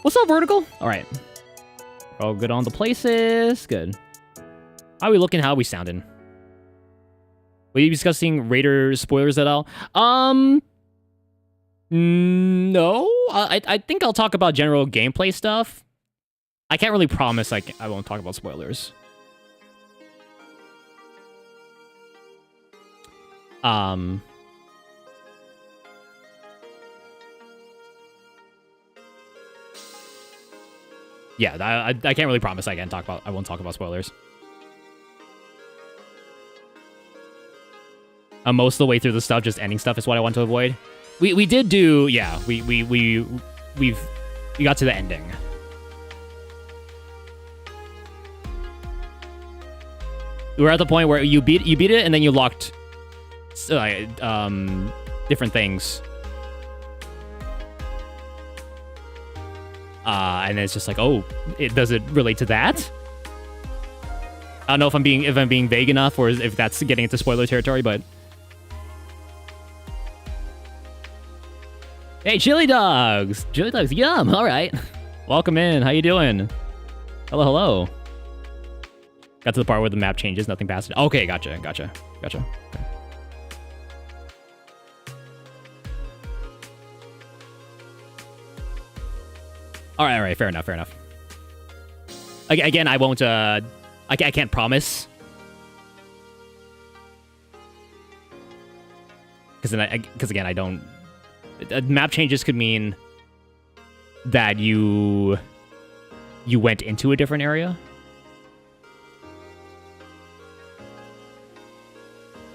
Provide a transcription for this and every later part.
What's up, Vertical? All right. Oh, good on the places. Good. How are we looking? How are we sounding? Will you be discussing Raiders spoilers at all? No. I think I'll talk about general gameplay stuff. I can't really promise I won't talk about spoilers. Yeah, I can't really promise I won't talk about spoilers. Most of the way through the stuff, just ending stuff is what I want to avoid. We did do, yeah, we got to the ending. We were at the point where you beat it and then you locked different things. And it's just like, oh, does it relate to that? I don't know if I'm being vague enough or if that's getting into spoiler territory, but hey, Chili Dogs, yum. All right, welcome in. How you doing? Hello. Got to the part where the map changes, nothing past it. Okay, gotcha. Okay. All right, fair enough. Again, I won't, I can't promise. Because again, I don't... map changes could mean that you went into a different area.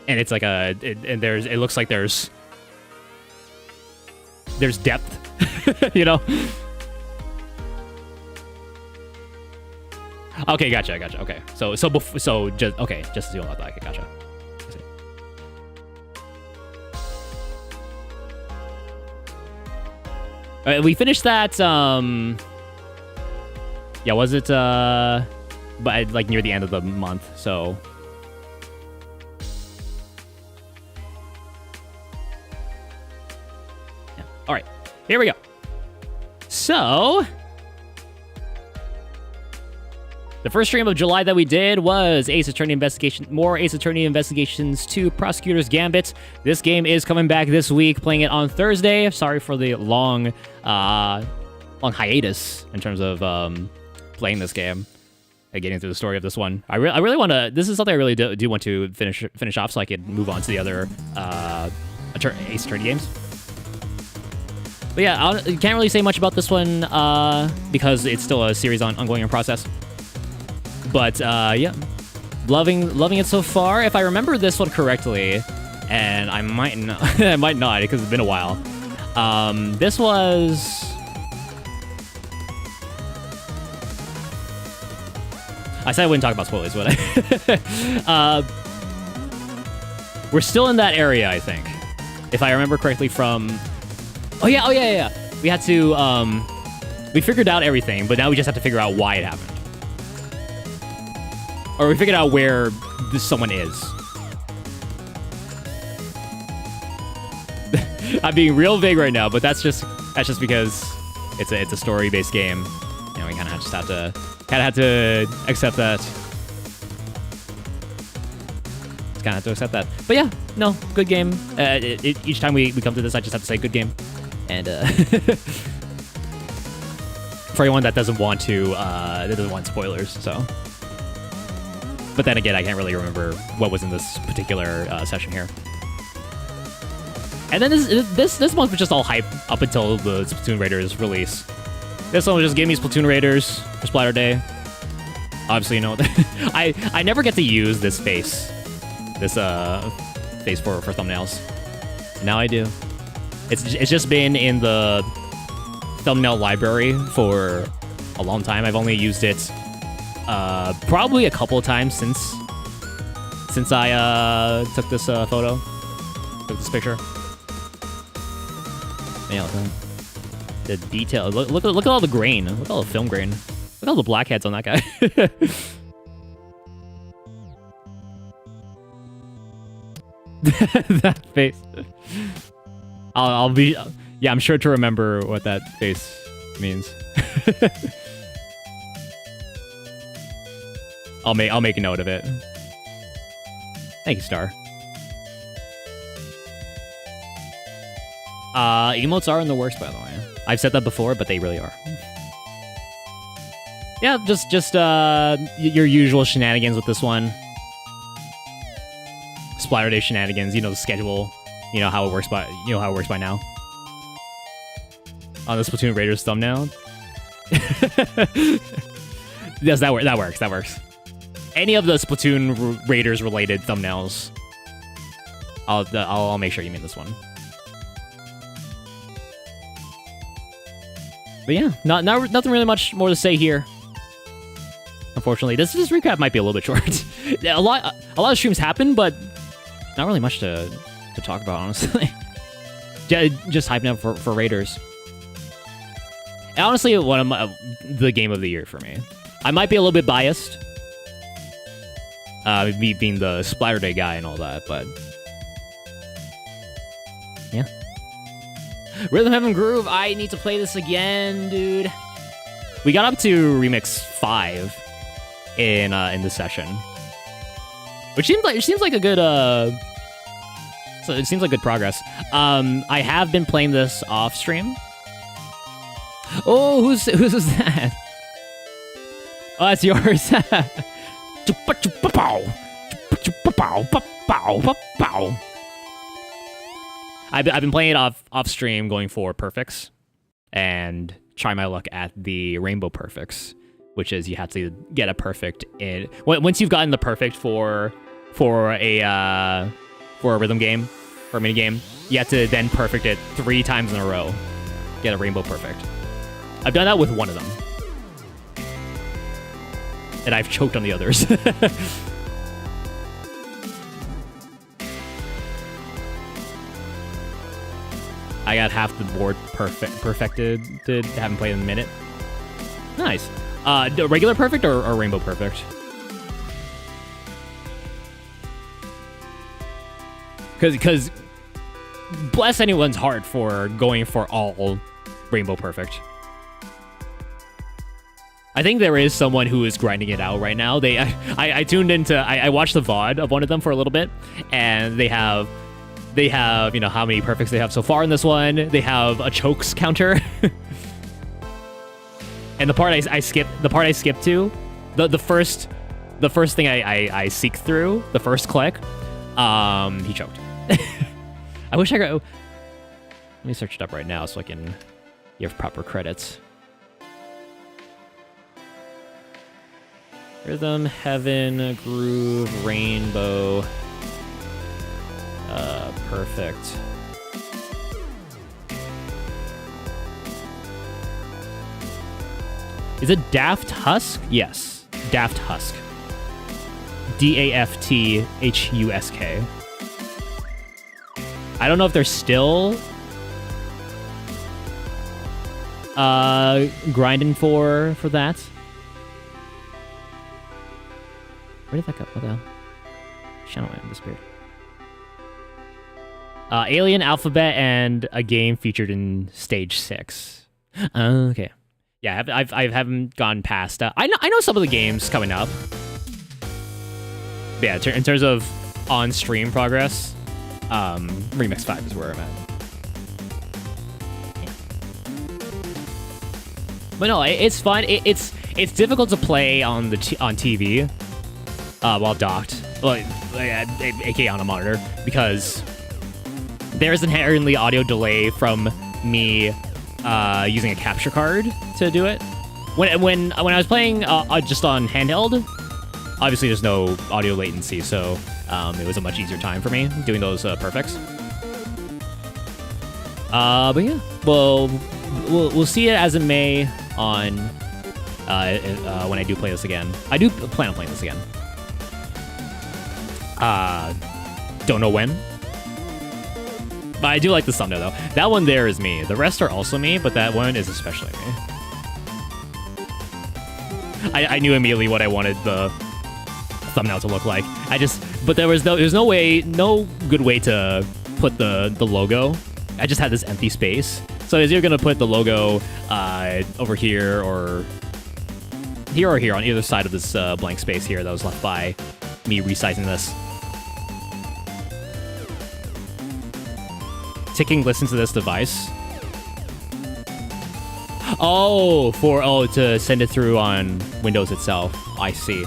And it's like it looks like there's depth, you know? Okay, gotcha. Okay, so just as you know that, gotcha. All right, we finished that. Yeah, was it? But like near the end of the month, so. Yeah. All right, here we go. So. The first stream of July that we did was more Ace Attorney Investigations 2 Prosecutor's Gambit. This game is coming back this week, playing it on Thursday. Sorry for the long hiatus in terms of playing this game and getting through the story of this one. I really want to. This is something I really do want to finish off, so I could move on to the other Ace Attorney games. But yeah, I can't really say much about this one because it's still a series ongoing in process. But yeah, loving it so far. If I remember this one correctly, and I might not, because it's been a while. This was. I said I wouldn't talk about spoilers, but we're still in that area, I think, if I remember correctly from. Oh yeah. We had to. We figured out everything, but now we just have to figure out why it happened. Or we figured out where someone is. I'm being real vague right now, but that's just because it's a story-based game. You know, we kind of just have to accept that. Just kind of have to accept that. But yeah, no, good game. Each time we come to this, I just have to say good game. And for anyone that doesn't want spoilers, so. But then again, I can't really remember what was in this particular session here. And then this month was just all hype up until the Splatoon Raiders release. This one was just give me Splatoon Raiders for Splatter Day. Obviously, you know, I never get to use this face for thumbnails. Now I do. It's just been in the thumbnail library for a long time. I've only used it. Probably a couple of times since I took this photo, took this picture. Yeah, the detail. Look at all the grain. Look at all the film grain. Look at all the blackheads on that guy. That face. I'll be. Yeah, I'm sure to remember what that face means. I'll make a note of it. Thank you, Star. Emotes are in the works, by the way. I've said that before, but they really are. Yeah, just your usual shenanigans with this one. Splatter Day shenanigans, you know the schedule, you know how it works by now. On the Splatoon Raiders thumbnail. Yes, that works. Any of the Splatoon Raiders related thumbnails, I'll make sure you mean this one. But yeah, nothing really much more to say here. Unfortunately, this recap might be a little bit short. a lot of streams happen, but not really much to talk about, honestly. Just hyping up for Raiders. And honestly, one of the game of the year for me. I might be a little bit biased, me being the Splatter Day guy and all that, but yeah. Rhythm Heaven Groove, I need to play this again, dude. We got up to Remix 5 in this session, which seems like a good so it seems like good progress. I have been playing this off stream. Oh, who's that? Oh, that's yours. I've been playing it off stream, going for perfects, and try my luck at the rainbow perfects, which is you have to get a perfect in. Once you've gotten the perfect for a rhythm game or a mini game, you have to then perfect it 3 times in a row, get a rainbow perfect. I've done that with one of them, and I've choked on the others. I got half the board perfected. Haven't played in a minute. Nice. Regular perfect or rainbow perfect? Because bless anyone's heart for going for all rainbow perfect. I think there is someone who is grinding it out right now. I tuned into, I watched the VOD of one of them for a little bit, and they have, you know, how many perfects they have so far in this one. They have a chokes counter. And the part I skipped to, the first thing I seek through, the first click, he choked. I wish I could. Let me search it up right now so I can give proper credits. Rhythm Heaven Groove Rainbow. Perfect. Is it Daft Husk? Yes, Daft Husk. Dafthusk. I don't know if they're still grinding for that. Where did that go? What the hell? Channel went disappeared. Alien Alphabet and a game featured in Stage 6. Okay. Yeah, I haven't gone past. I know some of the games coming up. But yeah, in terms of on-stream progress, Remix 5 is where I'm at. Yeah. But no, it's fun. It's difficult to play on TV while docked, aka on a monitor, because there's inherently audio delay from me using a capture card to do it. When I was playing just on handheld, obviously there's no audio latency, so it was a much easier time for me doing those perfects. But yeah, well, we'll see it as it may on when I do play this again. I do plan on playing this again. Don't know when. But I do like the thumbnail, though. That one there is me. The rest are also me, but that one is especially me. I knew immediately what I wanted the thumbnail to look like. But there's no good way to put the logo I just had this empty space. So is you're gonna put the logo over here or here on either side of this blank space here that was left by me resizing this. Ticking listen to this device. Oh, to send it through on Windows itself. I see.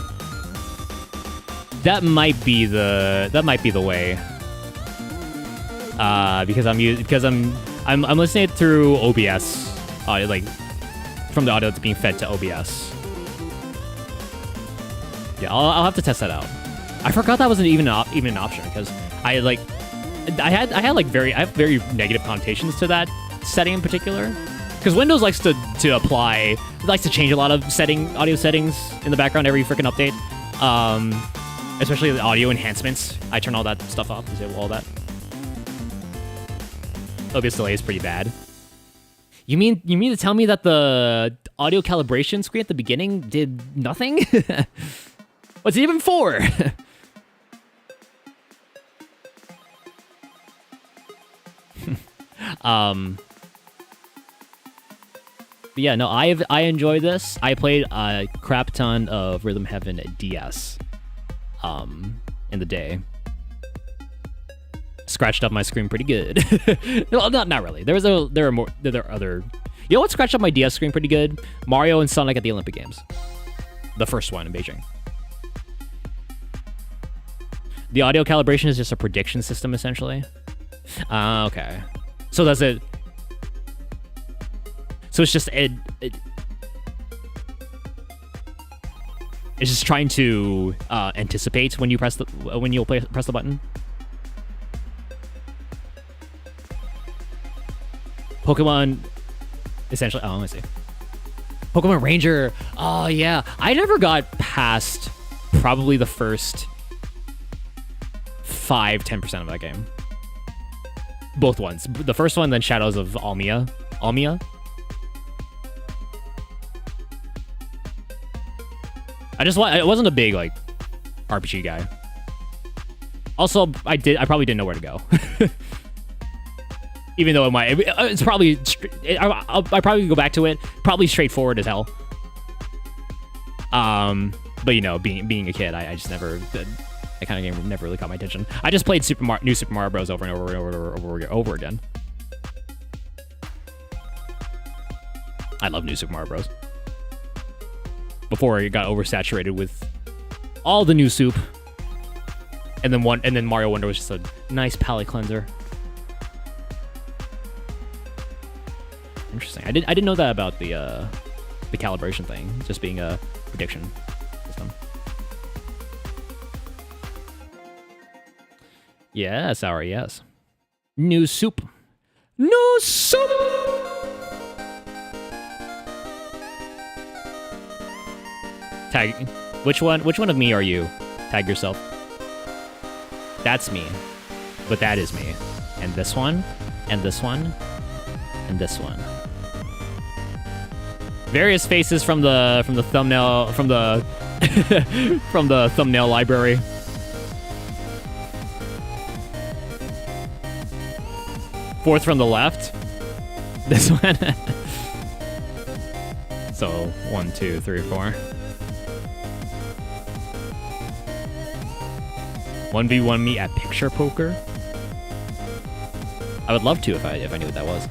That might be the way. Because I'm listening it through OBS, like from the audio that's being fed to OBS. Yeah, I'll have to test that out. I forgot that wasn't even an option because I have very negative connotations to that setting in particular. Because Windows likes to change a lot of audio settings in the background every freaking update. Especially the audio enhancements. I turn all that stuff off, disable all that. OBS delay is pretty bad. You mean to tell me that the audio calibration screen at the beginning did nothing? What's it even for? But yeah, no, I enjoy this. I played a crap ton of Rhythm Heaven DS in the day. Scratched up my screen pretty good. No, not really. There are other. You know what scratched up my DS screen pretty good? Mario and Sonic at the Olympic Games. The first one in Beijing. The audio calibration is just a prediction system essentially. Okay. So does it? So it's just it's just trying to anticipate when you press the press the button. Pokemon, essentially. Oh, let me see. Pokemon Ranger. Oh yeah, I never got past probably the first 5-10% of that game. Both ones. The first one, then Shadows of Almia. I wasn't a big like RPG guy. Also, I probably didn't know where to go. Even though it's probably I probably go back to it. Probably straightforward as hell. But you know, being a kid, I just never that kind of game never really caught my attention. I just played New Super Mario Bros. Over and over again. I love New Super Mario Bros. Before it got oversaturated with all the new soup, and then Mario Wonder was just a nice palate cleanser. Interesting. I didn't know that about the calibration thing, just being a prediction system. Yes, yes. New soup. New soup. Tag. Which one of me are you? Tag yourself. That's me. But that is me. And this one. And this one. And this one. Various faces from the thumbnail from the from the thumbnail library. Fourth from the left. This one. So 1, 2, 3, 4. 1v1 me at picture poker. I would love to if I knew what that was.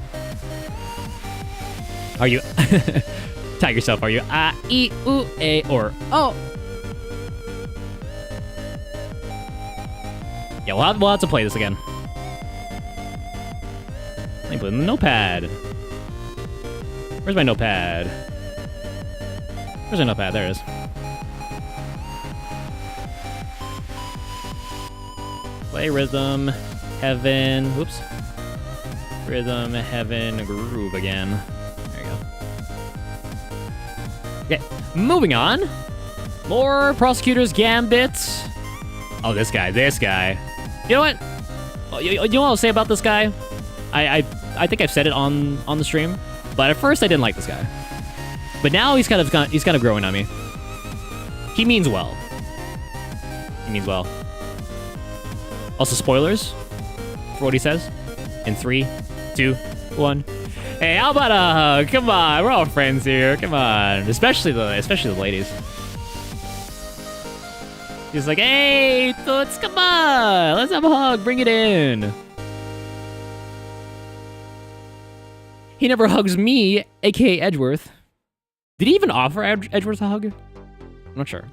Are you tag yourself? Are you a, e, u, a, or o? Yeah, we'll have to play this again. Let me put in the notepad. Where's my notepad? Where's my notepad? There it is. Play Rhythm Heaven. Whoops. Rhythm Heaven Groove again. There you go. Okay, moving on. More Prosecutor's Gambit. Oh, this guy. You know what? You know what I'll say about this guy? I think I've said it on the stream, but at first I didn't like this guy. But now he's kind of growing on me. He means well. Also, spoilers for what he says. In 3, 2, 1. Hey, how about a hug? Come on, we're all friends here. Come on, especially the ladies. He's like, hey, Toots, come on, let's have a hug. Bring it in. He never hugs me, aka Edgeworth. Did he even offer Edgeworth a hug? I'm not sure.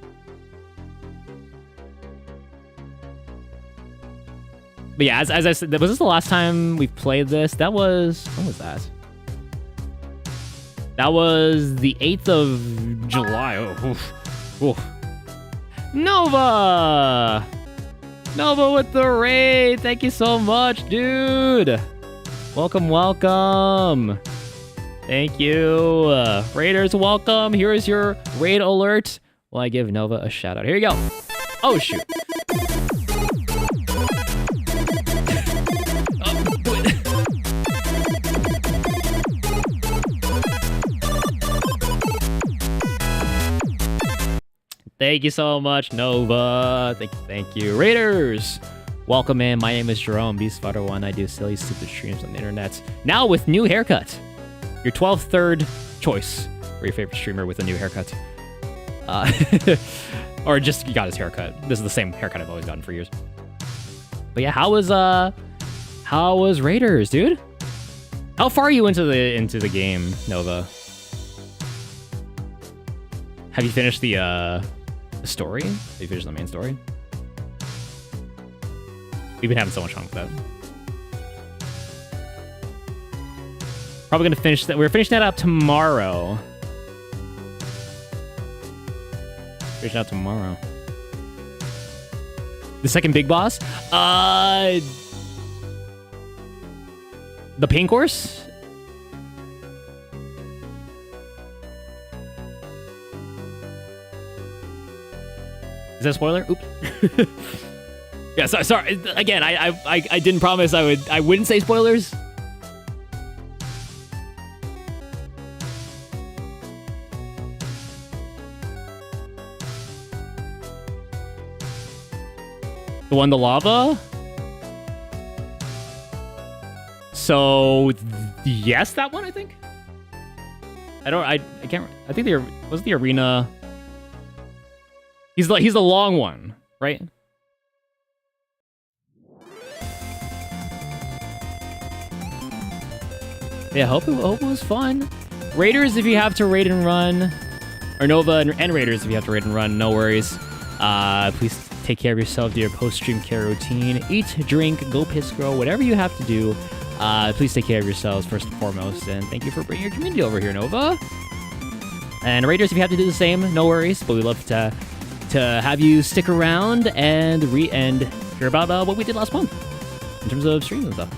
But yeah, as I said, was this the last time we played this? That was, when was that? That was the 8th of July. Oh, oof. Oof. Nova! Nova with the raid. Thank you so much, dude. Welcome, welcome. Thank you. Raiders, welcome. Here is your raid alert. Well, I give Nova a shout out. Here you go. Oh, shoot. Thank you so much, Nova. Thank you. Raiders, welcome in. My name is Jerome, Beastfighter1. I do silly, stupid streams on the internet. Now with new haircut. Your 12th third choice for your favorite streamer with a new haircut. Or just you got his haircut. This is the same haircut I've always gotten for years. But yeah, how was Raiders, dude? How far are you into the game, Nova? Have you finished the story? Have you finished the main story? We've been having so much fun with that. Probably gonna finish that. We're finishing that up tomorrow. Finish out tomorrow. The second big boss? The pain course? Is that a spoiler? Oops. Yeah, sorry. Again, I didn't promise I wouldn't say spoilers. The one, the lava? So, yes, that one, I think? I can't, I think was the arena... He's the long one, right? Yeah, hope it was fun. Raiders, if you have to raid and run, or Nova and Raiders, if you have to raid and run, no worries. Please take care of yourself, do your post-stream care routine, eat, drink, go piss, grow, whatever you have to do. Please take care of yourselves first and foremost, and thank you for bringing your community over here, Nova. And Raiders, if you have to do the same, no worries, but we love to have you stick around and hear about what we did last month in terms of streams and stuff.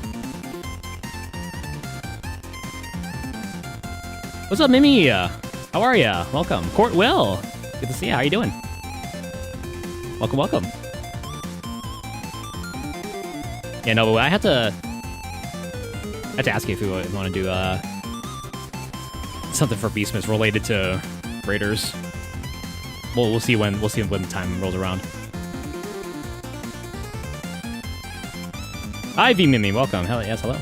What's up, Mimi? How are ya? Welcome. Court Will. Good to see you. How you doing? Welcome, welcome. Yeah, no, I have to ask you if you want to do something for Beastmas related to Raiders. We'll see when the time rolls around. Hi, V Mimi, welcome. Hell yes, hello.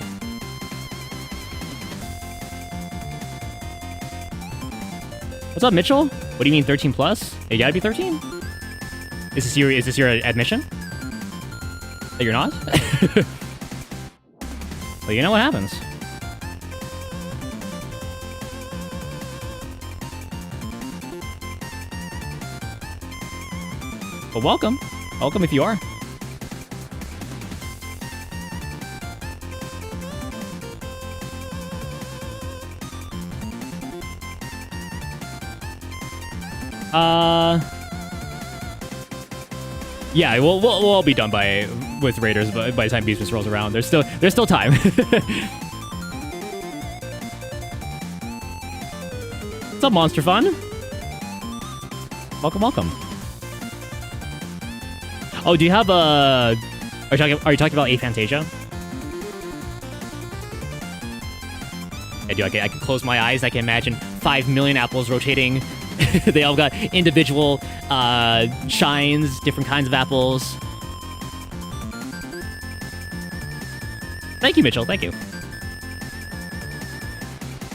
What's up, Mitchell? What do you mean 13 plus? You gotta be 13. Is this your admission? That you're not? Well, you know what happens. Well, welcome. Welcome if you are. Yeah, we'll all be done with Raiders by the time Beastmas rolls around. There's still time. What's up, Monster Fun? Welcome, welcome. Oh, do you have a? Are you talking about Aphantasia? I can close my eyes. I can imagine 5 million apples rotating. They all got individual shines, different kinds of apples. Thank you, Mitchell. Thank you.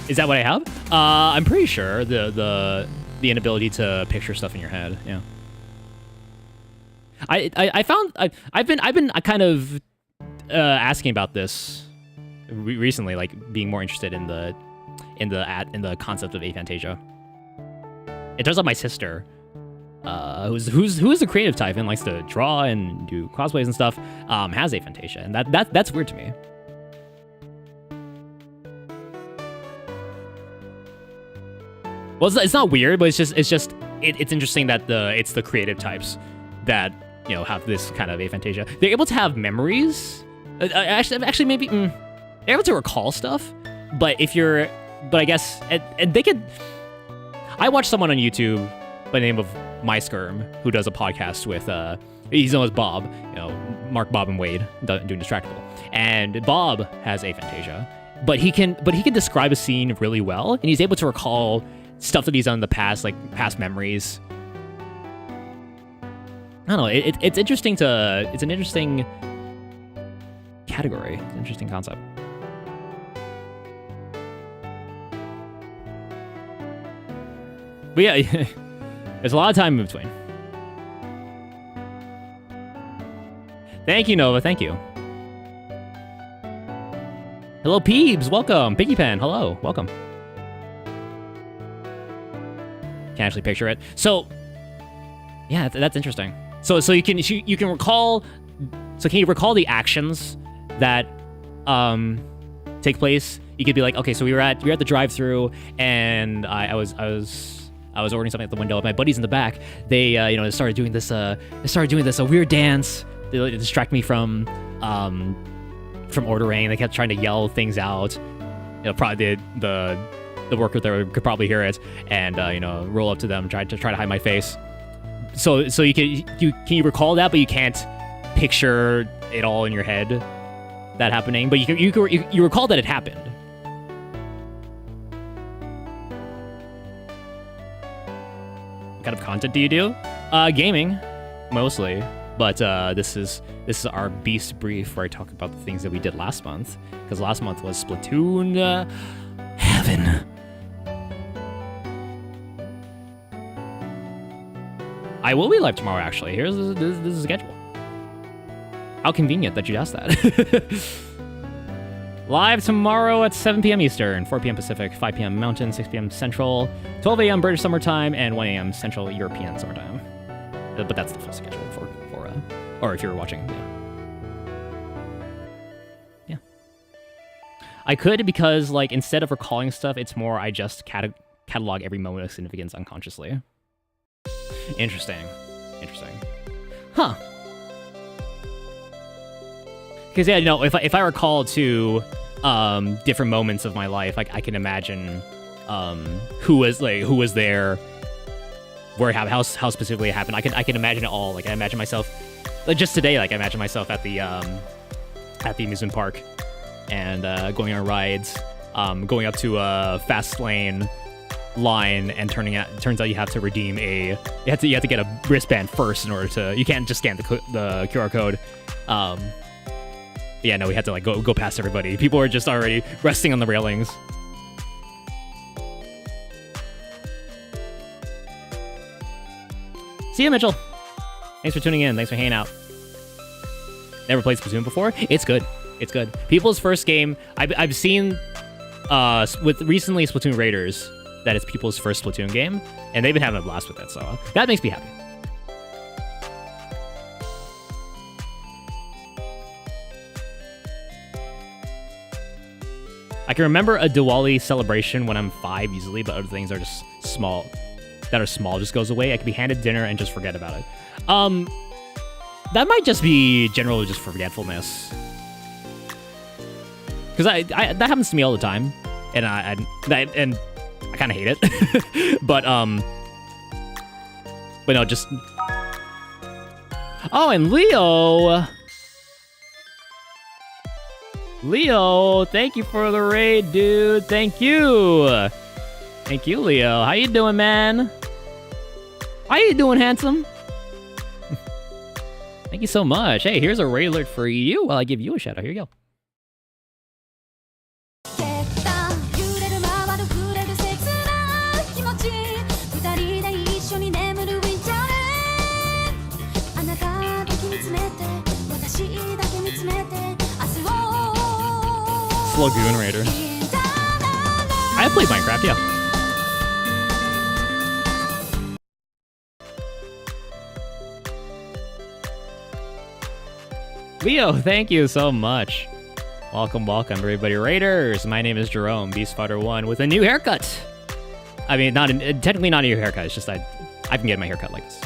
Is that what I have? I'm pretty sure the inability to picture stuff in your head. Yeah. I found I've been kind of asking about this recently, like being more interested in the concept of aphantasia. It turns out my sister, who's the creative type and likes to draw and do cosplays and stuff, has aphantasia, and that's weird to me. Well, it's not weird, but it's interesting that it's the creative types that have this kind of aphantasia. They're able to have memories. Actually, maybe they're able to recall stuff. But I guess, and they could. I watched someone on YouTube by the name of MySkerm who does a podcast with he's known as Bob, Mark, Bob, and Wade doing Distractable, and Bob has aphantasia, but he can describe a scene really well, and he's able to recall stuff that he's done in the past, like past memories. I don't know. It's interesting it's an interesting category. It's an interesting concept. But yeah, there's a lot of time in between. Thank you, Nova. Thank you. Hello, Peebs. Welcome. Piggy Pen. Hello. Welcome. Can't actually picture it. So, yeah, that's interesting. So you can recall. So can you recall the actions that take place? You could be like, okay, so we were at the drive-thru, and I was ordering something at the window. My buddies in the back, they started doing this a weird dance. They distract me from ordering. They kept trying to yell things out. Probably the worker there could probably hear it and roll up to them, try to hide my face. So can you recall that, but you can't picture it all in your head that happening. But you recall that it happened. What kind of content do you do? Gaming, mostly. But this is our Beast Brief, where I talk about the things that we did last month, because last month was Splatoon heaven. I will be live tomorrow, actually. This is the schedule. How convenient that you'd ask that. Live tomorrow at 7 p.m. Eastern, 4 p.m. Pacific, 5 p.m. Mountain, 6 p.m. Central, 12 a.m. British Summer Time, and 1 a.m. Central European Summer Time. But that's the full schedule for or if you're watching, yeah. I could, because like instead of recalling stuff, it's more I just catalog every moment of significance unconsciously. Interesting. Huh. Because yeah, if I recall to different moments of my life, like I can imagine who was there, how specifically it happened. I can imagine it all. Like I imagine myself, like just today, like I imagine myself at the amusement park and going on rides, going up to a fast lane line, and turns out you have to redeem you have to get a wristband first in order to. You can't just scan the QR code. Yeah, no, we had to like go past everybody. People were just already resting on the railings. See you, Mitchell. Thanks for tuning in. Thanks for hanging out. Never played Splatoon before? It's good. People's first game. I've seen with recently Splatoon Raiders that it's people's first Splatoon game, and they've been having a blast with it, so that makes me happy. I can remember a Diwali celebration when I'm 5 easily, but other things are just small. Just goes away. I could be handed dinner and just forget about it. That might just be generally just forgetfulness. Because that happens to me all the time, and I kind of hate it. but no, just. Oh, and Leo, thank you for the raid, dude. Thank you, Leo. How you doing, man? How you doing, handsome? Thank you so much. Hey, here's a raid alert for you while I give you a shout out. Here you go. It's Lagoon Raiders. I have played Minecraft, yeah. Leo, thank you so much. Welcome, everybody. Raiders, my name is Jerome, Beastfighter1, with a new haircut. I mean, technically not a new haircut, it's just I've been getting my haircut like this.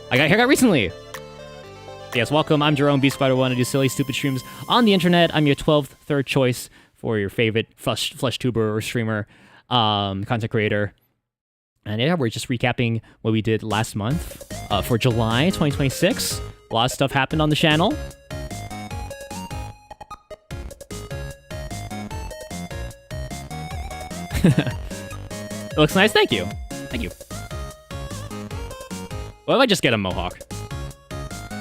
I got a haircut recently. Yes, welcome, I'm Jerome, Beastfighter1. I do silly, stupid streams on the internet. I'm your 12th third choice for your favorite flesh tuber or streamer, content creator. And yeah, we're just recapping what we did last month for July 2026. A lot of stuff happened on the channel. It looks nice, thank you. Thank you. What if I just get a mohawk?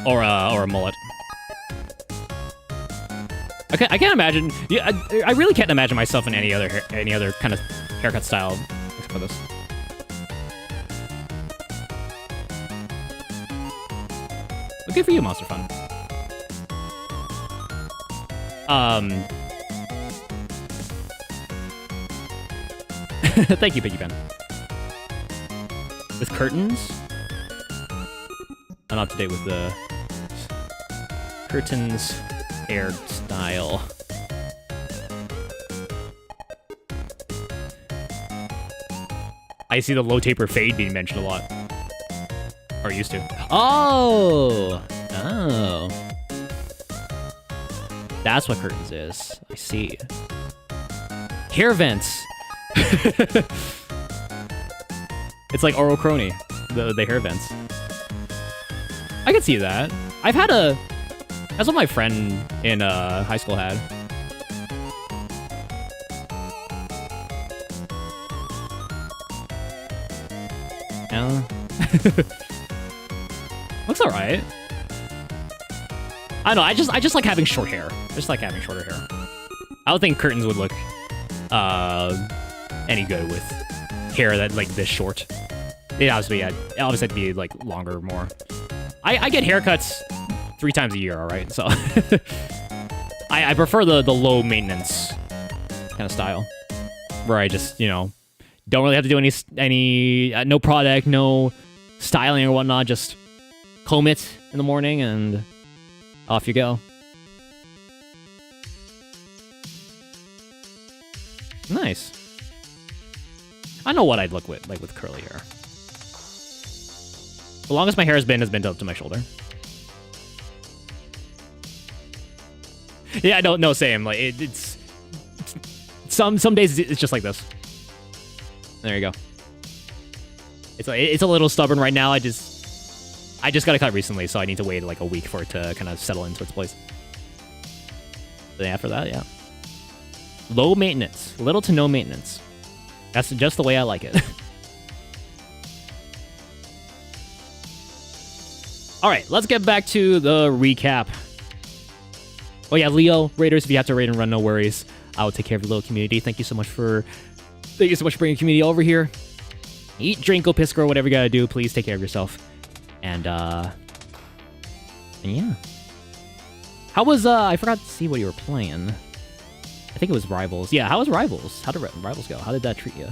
Or a mullet? Okay, I can't imagine. Yeah, I really can't imagine myself in any other kind of haircut style except for this. Good for you, Monster Fun. Thank you, Piggy Ben. With curtains? I'm up to date with the curtains hairstyle. I see the low taper fade being mentioned a lot. Or used to. Oh! Oh. That's what curtains is. I see. Hair vents! It's like Oro Crony, the hair vents. I could see that. I've had a... That's what my friend in high school had. Yeah. Looks alright. I don't know, I just like having short hair. I just like having shorter hair. I don't think curtains would look any good with hair that like this short. It obviously had to be like longer more. I get haircuts 3 times a year, alright? So I prefer the low maintenance kind of style. Where I just, you know, don't really have to do any no product, no styling or whatnot, just comb it in the morning and off you go. Nice. I know what I'd look like with curly hair. The longest my hair has been up to my shoulder. Yeah, no, same. Like it's some days it's just like this. There you go. It's a little stubborn right now. I just got it cut recently, so I need to wait like a week for it to kind of settle into its place. Then after that, yeah. Low maintenance. Little to no maintenance. That's just the way I like it. Alright, let's get back to the recap. Oh yeah, Leo, Raiders, if you have to raid and run, no worries. I will take care of your little community. Thank you so much for bringing community over here. Eat, drink, go piss, grow, whatever you gotta do. Please take care of yourself. And yeah. How was, I forgot to see what you were playing. I think it was Rivals. Yeah, how was Rivals? How did Rivals go? How did that treat you?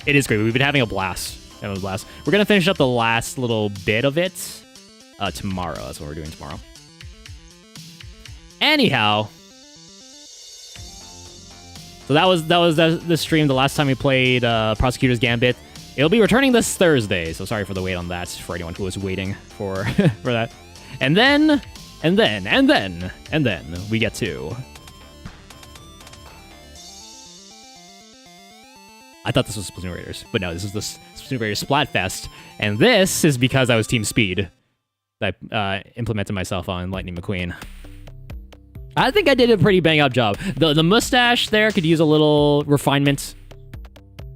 It is great. We've been having a blast. We're going to finish up the last little bit of it tomorrow. That's what we're doing tomorrow. Anyhow. So that was the stream the last time we played Prosecutor's Gambit. It'll be returning this Thursday. So sorry for the wait on that for anyone who was waiting for for that. And then we get to... I thought this was Splatoon Raiders, but no, this is the Splatoon Raiders Splatfest, and this is because I was Team Speed. I implemented myself on Lightning McQueen. I think I did a pretty bang-up job. The mustache there could use a little refinement.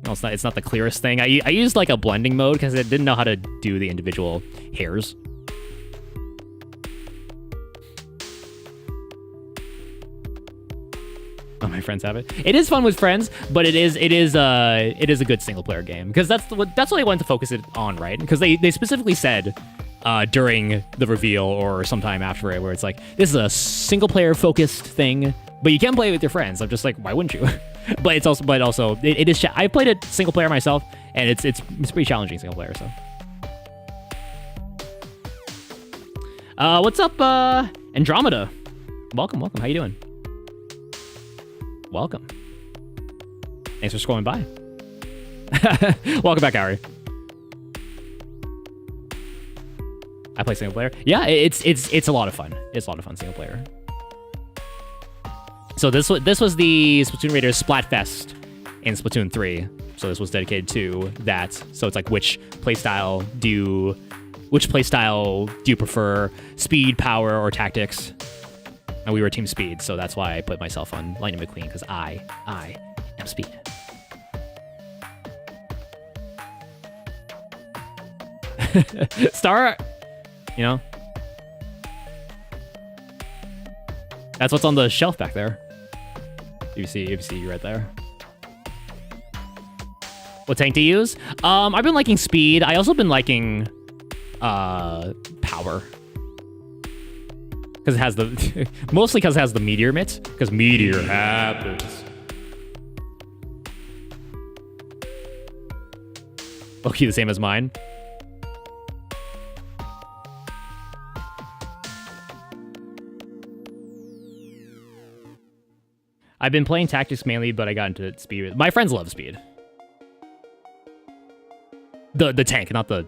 No, it's not the clearest thing. I used like a blending mode because I didn't know how to do the individual hairs. Oh, my friends have it. It is fun with friends, but it is a good single player game because that's what they wanted to focus it on, right? Because they specifically said during the reveal or sometime after it, where it's like, this is a single player focused thing, but you can play it with your friends. I'm just like, why wouldn't you? but it's also it is. I played it single player myself, and it's pretty challenging single player. So, what's up, Andromeda? Welcome. How you doing? Welcome. Thanks for scrolling by. Welcome back, Ari. I play single player. Yeah, it's a lot of fun. It's a lot of fun single player. So this was the Splatoon Raiders Splatfest in Splatoon 3. So this was dedicated to that. So it's like, which playstyle do you prefer? Speed, power, or tactics? And we were Team Speed, so that's why I put myself on Lightning McQueen, because I am Speed. Star, you know, that's what's on the shelf back there. You see right there. What tank to use? I've been liking Speed. I also been liking Power, because it has the mostly because it has the meteor mitt. Because meteor happens. Okay, the same as mine. I've been playing tactics mainly, but I got into Speed. My friends love Speed. The tank, not the...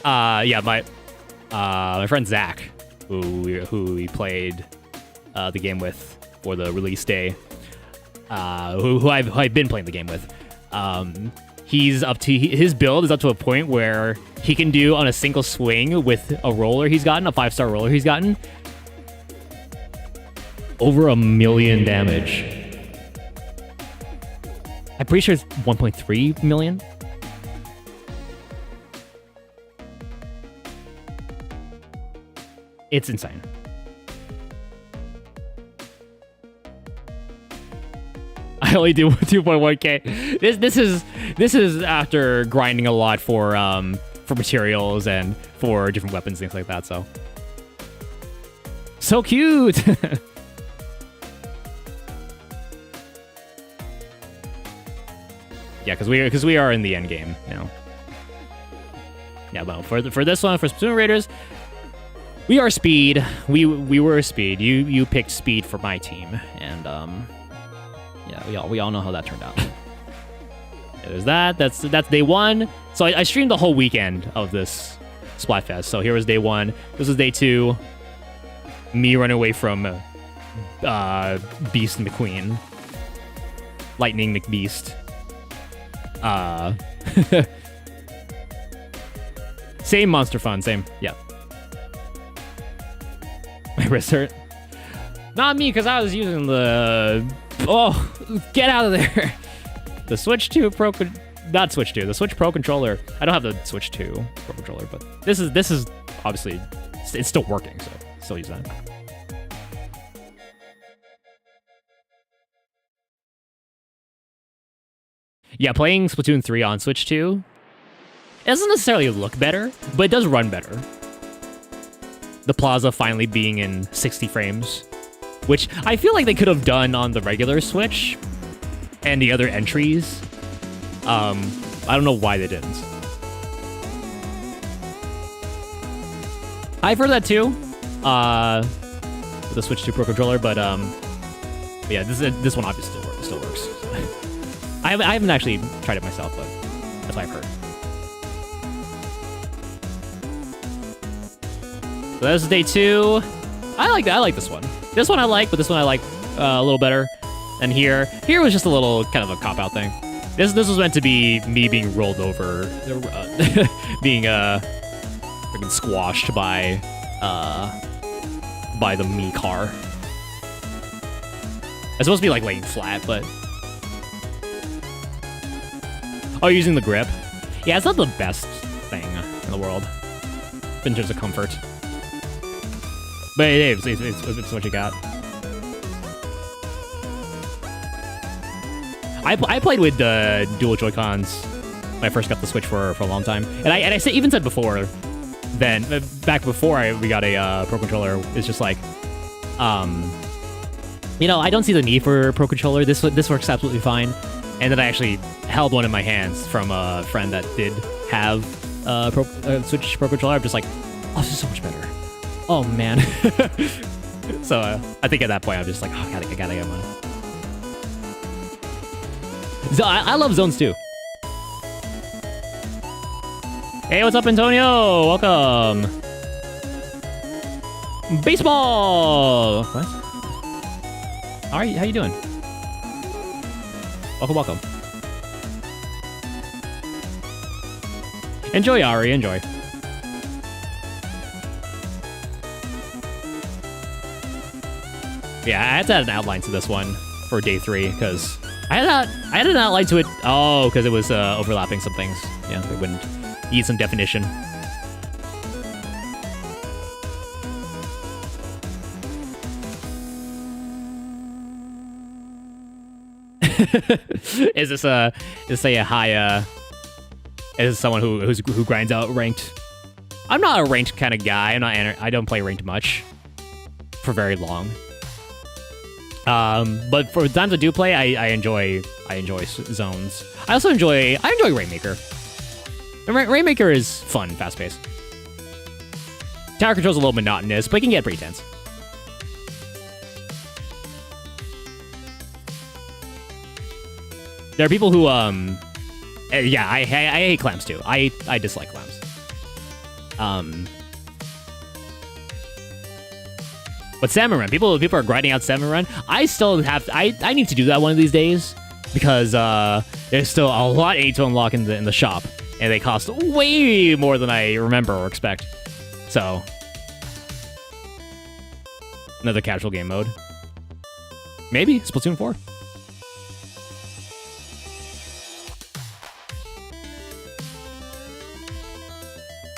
yeah, my friend Zach, who we played the game with for the release day, who I've been playing the game with, he's up to, his build is up to a point where he can do on a single swing with a roller he's gotten, a 5-star roller he's gotten, over 1 million damage. I'm pretty sure it's 1.3 million. It's insane. I only do 2.1k. This is after grinding a lot for materials and for different weapons, things like that. So cute. Yeah, because we are in the end game now. Yeah, well, for this one, for Splatoon Raiders, we are Speed. We were Speed. You picked Speed for my team, and yeah, we all know how that turned out. Yeah, there's that. That's day one. So I streamed the whole weekend of this Splatfest. So here was day one. This was day two. Me running away from Beast McQueen, Lightning McBeast. Same monster fun. Same. Yeah. My wrist hurt. Not me, because I was using the... Oh, get out of there. The Switch 2 Pro... Not Switch 2. The Switch Pro controller. I don't have the Switch 2 Pro controller, but this is obviously... It's still working, so still use that. Yeah, playing Splatoon 3 on Switch 2, it doesn't necessarily look better, but it does run better. The plaza finally being in 60 frames, which I feel like they could have done on the regular Switch and the other entries. I don't know why they didn't. I've heard that too, with the Switch 2 Pro controller, but yeah, this one obviously still works. I haven't actually tried it myself, but that's what I've heard. So that was day two. I like this one. This one I like, but this one I like a little better. And here was just a little kind of a cop-out thing. This was meant to be me being rolled over, being freaking squashed by the me car. It's supposed to be like laying flat, but using the grip. Yeah, it's not the best thing in the world in terms of comfort. But it's what you got. I played with dual Joy-Cons when I first got the Switch for a long time, and I even said before, then back before we got a Pro Controller, it's just like, you know, I don't see the need for a Pro Controller. This works absolutely fine. And then I actually held one in my hands from a friend that did have a Switch Pro Controller. I'm just like, oh, this is so much better. Oh man. So I think at that point I'm just like, oh, I gotta get one. So I love zones too. Hey, what's up, Antonio? Welcome. Baseball. What? How you doing? Welcome. Enjoy, Ari. Enjoy. Yeah, I had to add an outline to this one for day 3 because I had an outline to it. Oh, because it was overlapping some things. Yeah, it wouldn't need some definition. Is this a high is someone who grinds out ranked? I'm not a ranked kind of guy. I don't play ranked much for very long. But for the times I do play, I enjoy zones. I also enjoy Rainmaker. Rainmaker is fun, fast paced. Tower control's a little monotonous, but it can get pretty tense. There are people who yeah, I hate clams too. I dislike clams. But Salmon Run, people are grinding out Salmon Run. I still have I need to do that one of these days because there's still a lot I need to unlock in the shop, and they cost way more than I remember or expect. So another casual game mode. Maybe Splatoon 4.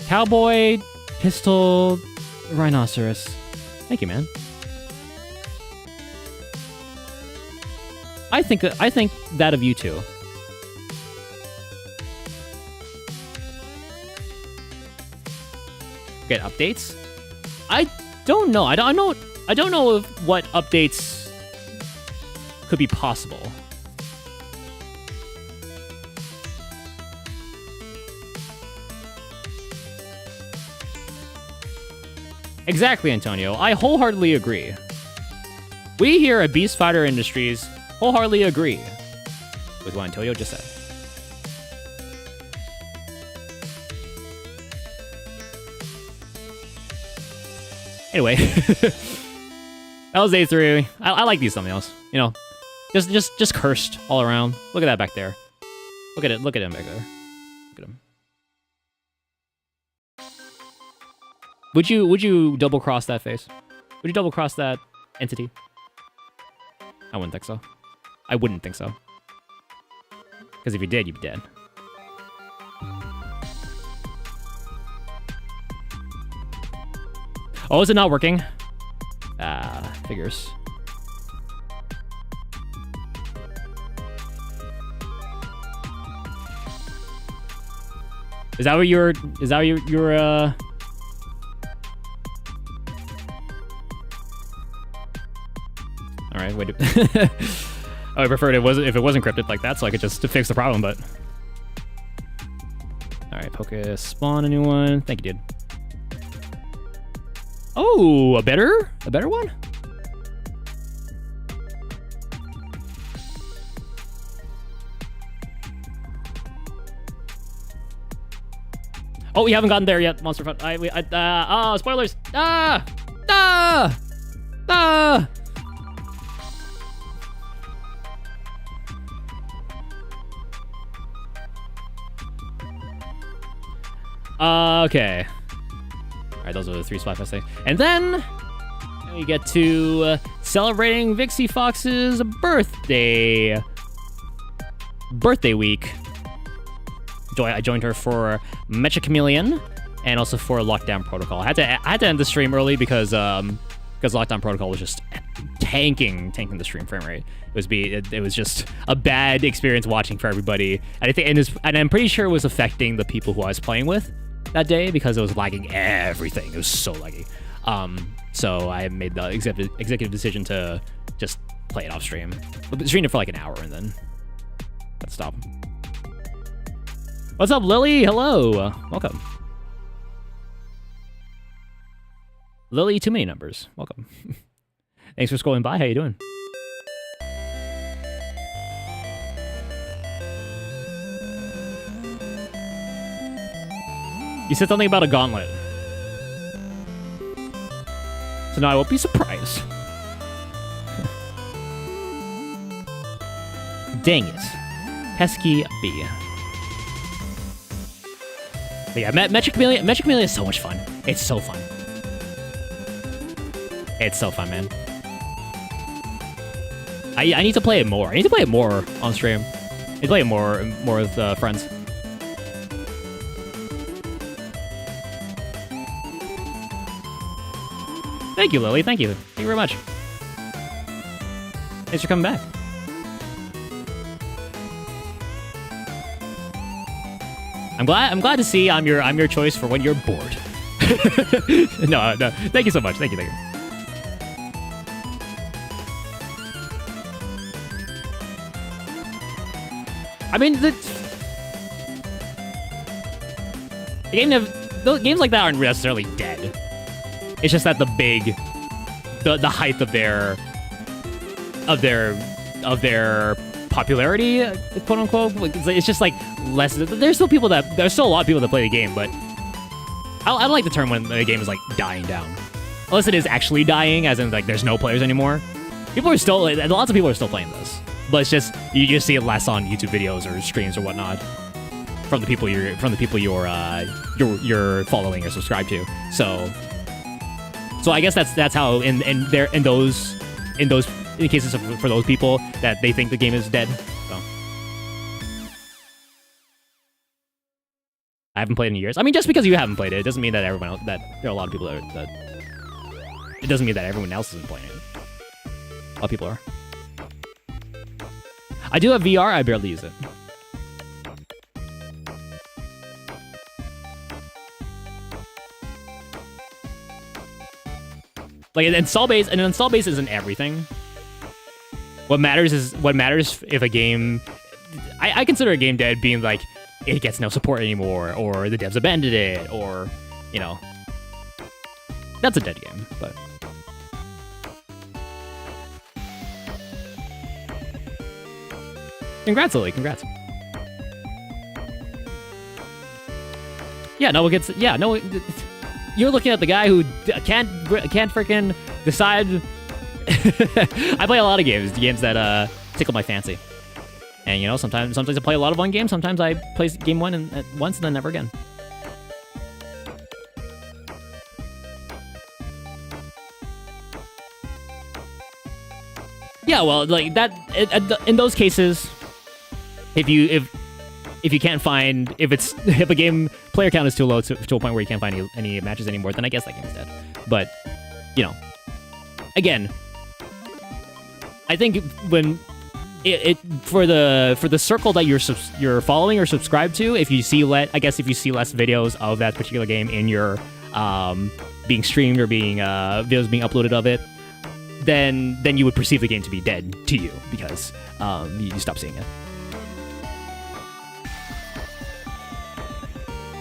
Cowboy, pistol, rhinoceros. Thank you, man. I think that of you too. Get updates? I don't know. I don't know what updates could be possible. Exactly, Antonio. I wholeheartedly agree. We here at Beast Fighter Industries wholeheartedly agree with what Antonio just said. Anyway, that was day 3. I like these thumbnails. You know, just cursed all around. Look at that back there. Look at him back there. Look at him. Would you double cross that face? Would you double cross that entity? I wouldn't think so. I wouldn't think so. Because if you did, you'd be dead. Oh, is it not working? Ah, figures. Is that what you're All right, wait. I preferred if it wasn't encrypted like that, so I could just fix the problem. But all right, Pocus, spawn a new one. Thank you, dude. Oh, a better one. Oh, we haven't gotten there yet, Monster Fun. Oh, spoilers. Okay. All right, those are the 3 Splatfest things. And then we get to celebrating Vixie Fox's birthday week. I joined her for Mecha Chameleon and also for Lockdown Protocol. I had to end the stream early because Lockdown Protocol was just tanking the stream frame rate. It was just a bad experience watching for everybody. And I think and I'm pretty sure it was affecting the people who I was playing with that day because it was lagging everything. It was so laggy. So I made the executive decision to just play it off stream. Streamed it for like an hour and then let's stop. What's up, Lily? Hello. Welcome. Lily, too many numbers. Welcome. Thanks for scrolling by. How you doing? You said something about a gauntlet. So now I won't be surprised. Dang it. Pesky bee. But yeah, Metric Chameleon is so much fun. It's so fun. It's so fun, man. I need to play it more. I need to play it more on stream. I need to play it more with friends. Thank you, Lily. Thank you. Thank you very much. Thanks for coming back. I'm glad to see I'm your choice for when you're bored. No. Thank you so much. Thank you. I mean, games like that aren't necessarily dead. It's just that the height of their popularity, quote unquote, it's just like less. There's still a lot of people that play the game, but I don't like the term when the game is like dying down, unless it is actually dying, as in like there's no players anymore. Lots of people are still playing this, but it's just you just see it less on YouTube videos or streams or whatnot from the people you're following or subscribed to. So I guess that's how in cases for those people that they think the game is dead. So I haven't played in years. I mean, just because you haven't played it doesn't mean that everyone else, that there are a lot of people that it doesn't mean that everyone else isn't playing it. A lot of people are. I do have VR. I barely use it. Like an install base isn't everything. What matters if a game. I consider a game dead being like it gets no support anymore, or the devs abandoned it, or that's a dead game. But congrats, Lily. Congrats. Yeah. No. You're looking at the guy who can't freaking decide. I play a lot of games that tickle my fancy, and sometimes I play a lot of one game. Sometimes I play game one once and then never again. Yeah, well, like that. In those cases, if you can't find if a game player count is too low to a point where you can't find any matches anymore, then I guess that game's dead. But again, I think when for the circle that you're following or subscribed to, if you see less videos of that particular game in your being streamed or being videos being uploaded of it, then you would perceive the game to be dead to you because you stop seeing it.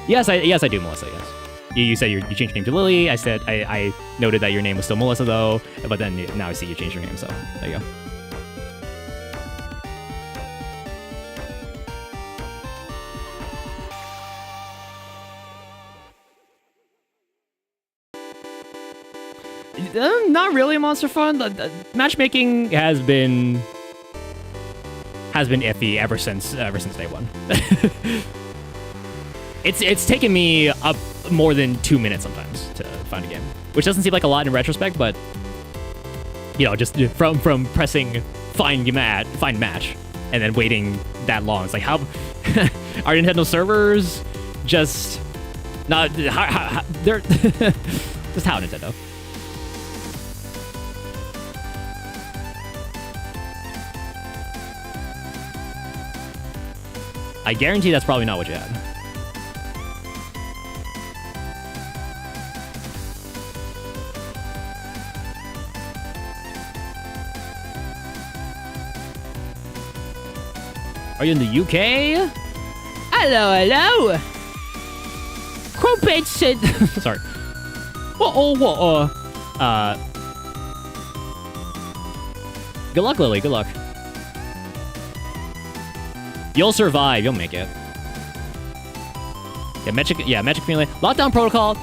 Yes, I do, Melissa. Yes, you said you changed your name to Lily. I said I noted that your name was still Melissa though, but then now I see you changed your name. So there you go. Not really Monster Fun. The matchmaking has been iffy ever since day one. It's taken me up more than 2 minutes sometimes to find a game, which doesn't seem like a lot in retrospect, but just from pressing find match and then waiting that long, it's like how are Nintendo servers just not they're just how Nintendo. I guarantee that's probably not what you had. Are you in the UK? Hello, hello. Crumpets said. Sorry. What? Good luck, Lily. Good luck. You'll survive. You'll make it. Yeah, Magic Melee. Lockdown Protocol.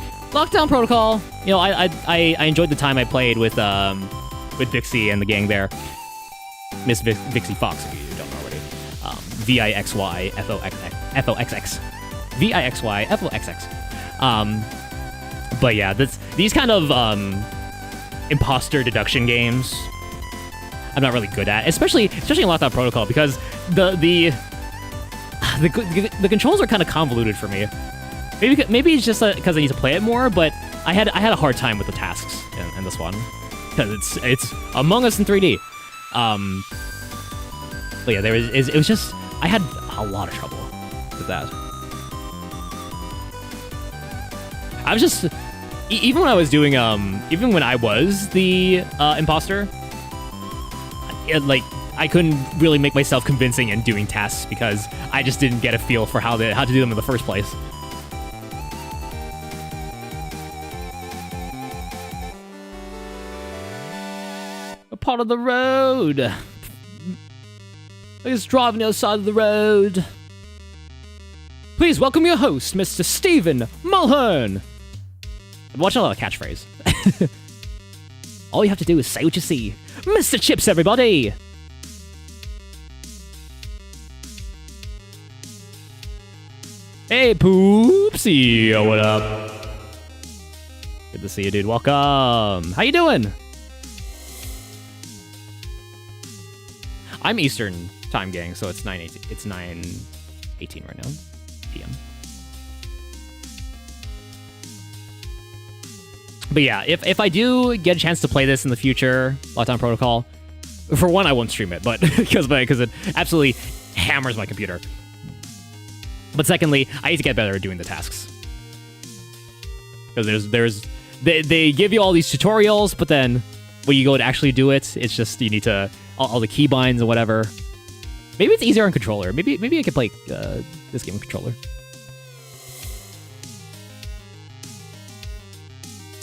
You know, I enjoyed the time I played with Vixie and the gang there. Miss Vixie Fox, if you don't know already. Vixy Foxx. Vixy Foxx. But yeah, these kind of imposter deduction games, I'm not really good at, especially in Lockdown Protocol, because the controls are kind of convoluted for me. Maybe it's just because I need to play it more, but I had a hard time with the tasks in this one because it's Among Us in 3D. But yeah, it was just I had a lot of trouble with that. I was just even when I was doing even when I was the imposter, I couldn't really make myself convincing in doing tasks because I just didn't get a feel for how to do them in the first place. A part of the road. He's driving outside of the road. Please welcome your host, Mr. Stephen Mulhern. I'm watching a lot of catchphrase. All you have to do is say what you see. Mr. Chips, everybody! Hey, Poopsie! What up? Good to see you, dude. Welcome. How you doing? I'm Eastern time, gang, so it's 9:18. It's 9:18 right now, PM. But yeah, if I do get a chance to play this in the future, Lockdown Protocol, for one, I won't stream it, but because it absolutely hammers my computer. But secondly, I need to get better at doing the tasks. Because they give you all these tutorials, but then when you go to actually do it, it's just you need to all the keybinds and whatever. Maybe it's easier on controller. Maybe I could play this game on controller.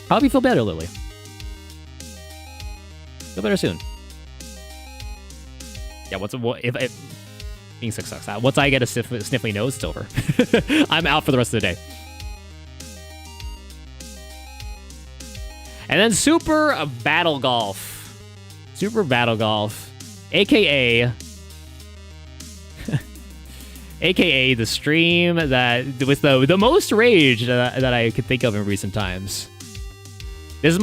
I hope you feel better, Lily. Feel better soon. Yeah, if being sick sucks. Once I get a sniffly nose, it's over. I'm out for the rest of the day. And then Super Battle Golf. Super Battle Golf, aka the stream that with the most rage that I could think of in recent times. This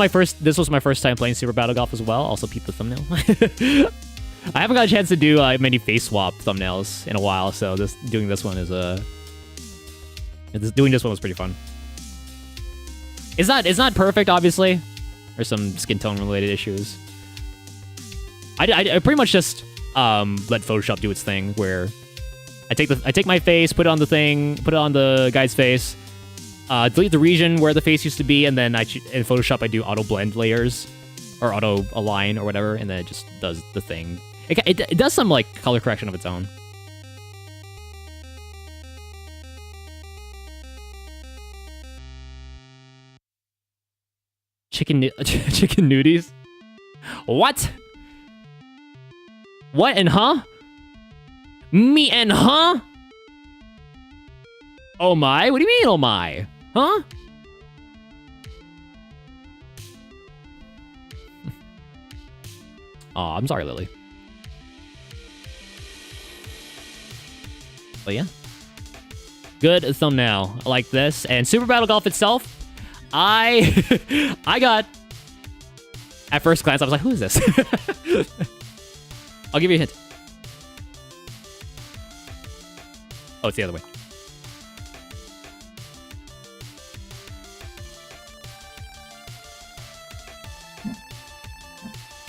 was my first time playing Super Battle Golf as well. Also, peep the thumbnail. I haven't got a chance to do many face swap thumbnails in a while, so doing this one was pretty fun. It's not perfect, obviously. There's some skin tone related issues. I pretty much just let Photoshop do its thing, where I take my face, put it on the thing, put it on the guy's face, delete the region where the face used to be, and then in Photoshop I do auto blend layers or auto align or whatever, and then it just does the thing. It does some like color correction of its own. Chicken nudies? What? What and huh? Me and huh? Oh my? What do you mean, oh my? Huh? Oh, I'm sorry, Lily. But yeah. Good thumbnail. I like this. And Super Battle Golf itself, I got... At first glance, I was like, who is this? I'll give you a hint. Oh, it's the other way.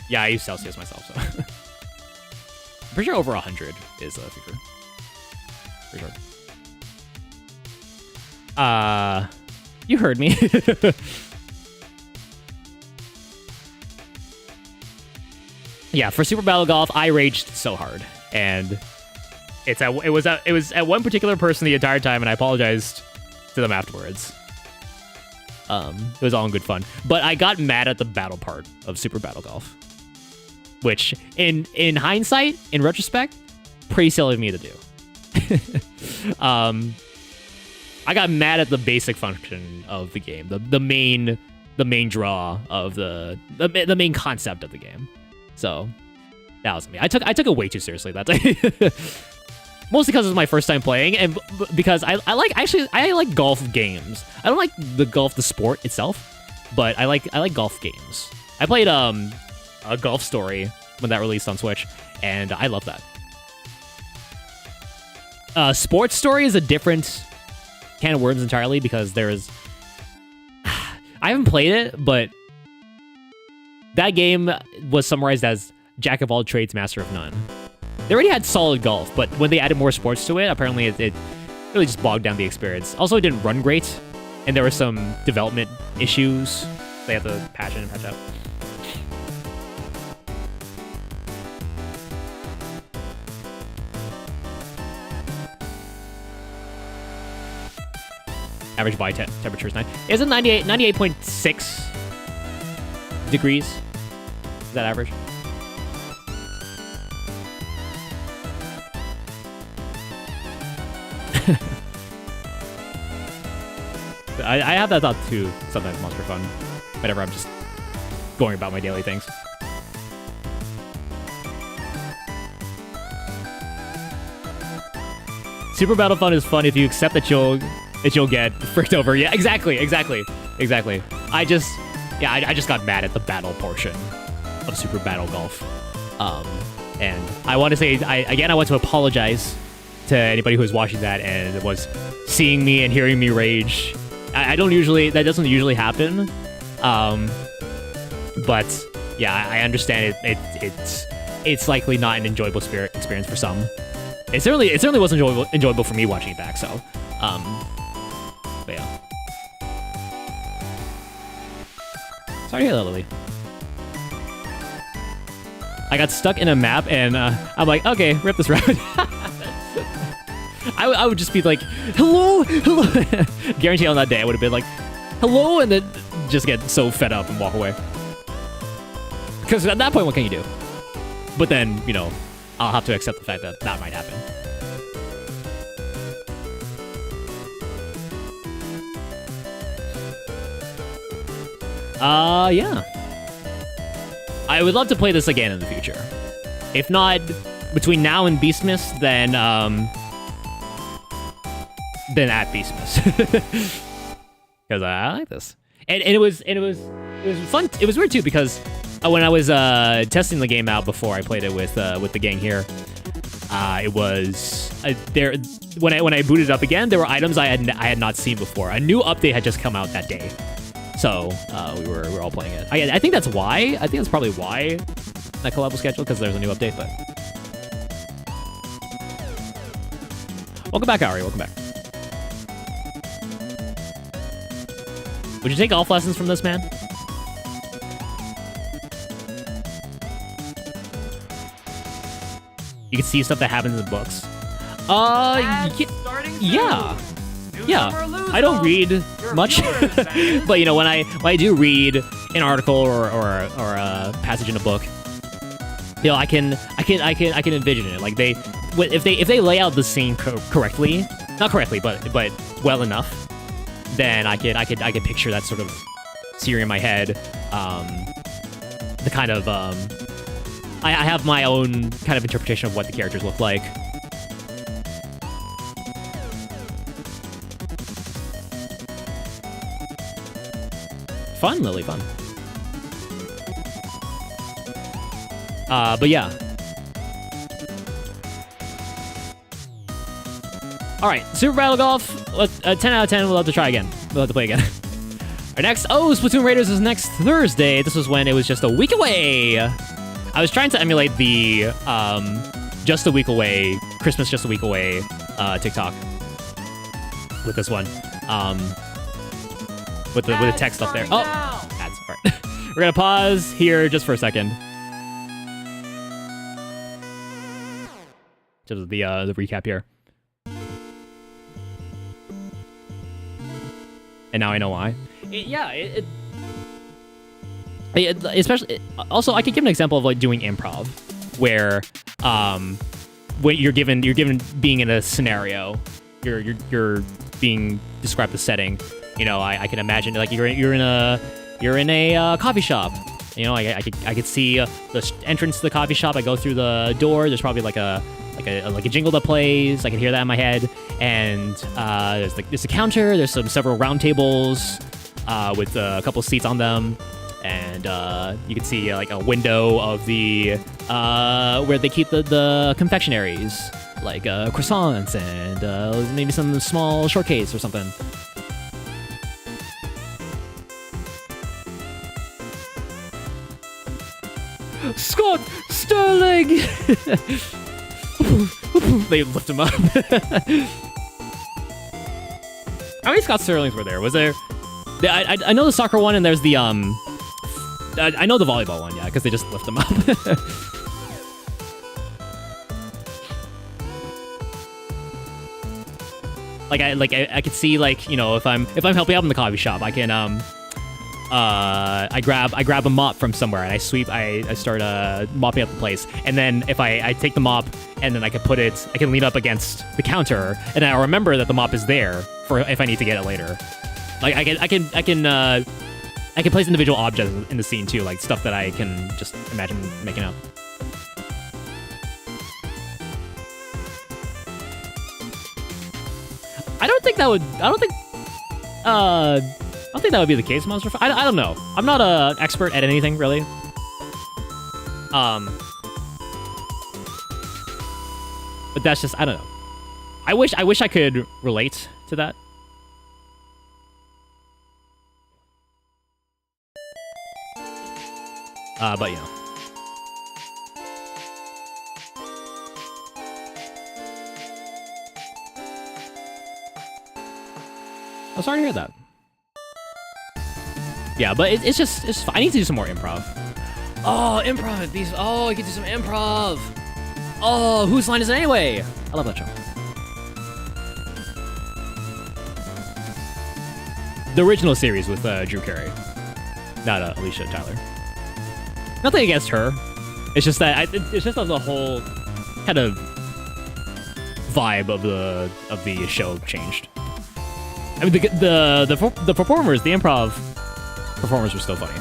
Yeah, I use Celsius myself, so. I'm pretty sure over 100 is a figure. For sure. You heard me. Yeah, for Super Battle Golf, I raged so hard, and it was at one particular person the entire time, and I apologized to them afterwards. It was all in good fun, but I got mad at the battle part of Super Battle Golf, which, in hindsight, in retrospect, pretty silly of me to do. I got mad at the basic function of the game, the main draw of the main concept of the game. So that was me. I took it way too seriously that day. Mostly because it was my first time playing, and because I like golf games. I don't like the sport itself, but I like golf games. I played a Golf Story when that released on Switch, and I love that. Sports Story is a different can of worms entirely, because there's I haven't played it, but that game was summarized as Jack of all trades, master of none. They already had solid golf, but when they added more sports to it, apparently it really just bogged down the experience. Also, it didn't run great, and there were some development issues they had to patch in and patch out. Average body temperature is 9. Is it 98.6 degrees? Is that average? I have that thought too sometimes, Monster Fun. Whenever I'm just going about my daily things. Super Battle Fun is fun if you accept that you'll get fricked over. Yeah, exactly. I just got mad at the battle portion of Super Battle Golf. And I want to say, I want to apologize to anybody who was watching that and was seeing me and hearing me rage. That doesn't usually happen. But yeah, I understand it's likely not an enjoyable experience for some. It certainly wasn't enjoyable for me watching it back, so but yeah. Sorry to hear that, Lily. I got stuck in a map, and I'm like, okay, rip this route. I would just be like, hello. Guarantee on that day I would have been like, hello, and then just get so fed up and walk away. Because at that point, what can you do? But then, I'll have to accept the fact that that might happen. Yeah. I would love to play this again in the future. If not between now and Beastmas, then at Beastmas. Because I like this. And it was fun. It was weird too, because when I was testing the game out before I played it with the gang here, it was there when I booted it up again. There were items I had not seen before. A new update had just come out that day, so we were all playing it. I think that's why. I think that's probably why that collab was scheduled, because there's a new update. But welcome back, Ari. Welcome back. Would you take golf lessons from this man? You can see stuff that happens in books. Yeah. I don't read much, but when I do read an article or a passage in a book, I can envision it. Like if they lay out the scene correctly, not correctly, but well enough, then I could picture that sort of scenery in my head. The kind of I have my own kind of interpretation of what the characters look like. Fun, Lily, fun. But yeah. All right, Super Battle Golf, 10 out of 10. We'll have to try again. We'll have to play again. Our next, Splatoon Raiders is next Thursday. This was when it was just a week away. I was trying to emulate the just a week away, Christmas just a week away TikTok with this one. With the text up there. Oh, ads. All right. We're gonna pause here just for a second. Just the recap here. And now I know why. Especially also, I could give an example of like doing improv, where when you're given being in a scenario, you're being described the setting. You know, I can imagine like you're in a coffee shop. You know, I could see the entrance to the coffee shop. I go through the door. There's probably like a jingle that plays. I can hear that in my head. And there's a counter. There's several round tables with a couple of seats on them. And you can see like a window of the where they keep the confectionaries, like croissants and maybe some small shortcakes or something. Scott Sterling! They lift him up. How many Scott Sterlings were there? Was there... I know the soccer one, and there's the... I know the volleyball one, yeah, because they just lift them up. I could see, like, you know, if I'm helping out in the coffee shop, I can I grab a mop from somewhere and I start mopping up the place, and then if I take the mop and then I can lean up against the counter, and I remember that the mop is there for if I need to get it later. Like I can place individual objects in the scene too, like stuff that I can just imagine making up. I don't think that would be the case, Monster. I don't know. I'm not an expert at anything, really. But that's just, I don't know. I wish I could relate to that. But you know. I'm sorry to hear that. Yeah, but it's fine. I need to do some more improv. Oh, improv. Oh, I can do some improv. Oh, whose line is it anyway? I love that show. The original series with Drew Carey, not Alicia Tyler. Nothing against her. It's just that it's just the whole kind of vibe of the show changed. I mean, the performers, the improv performers were still funny.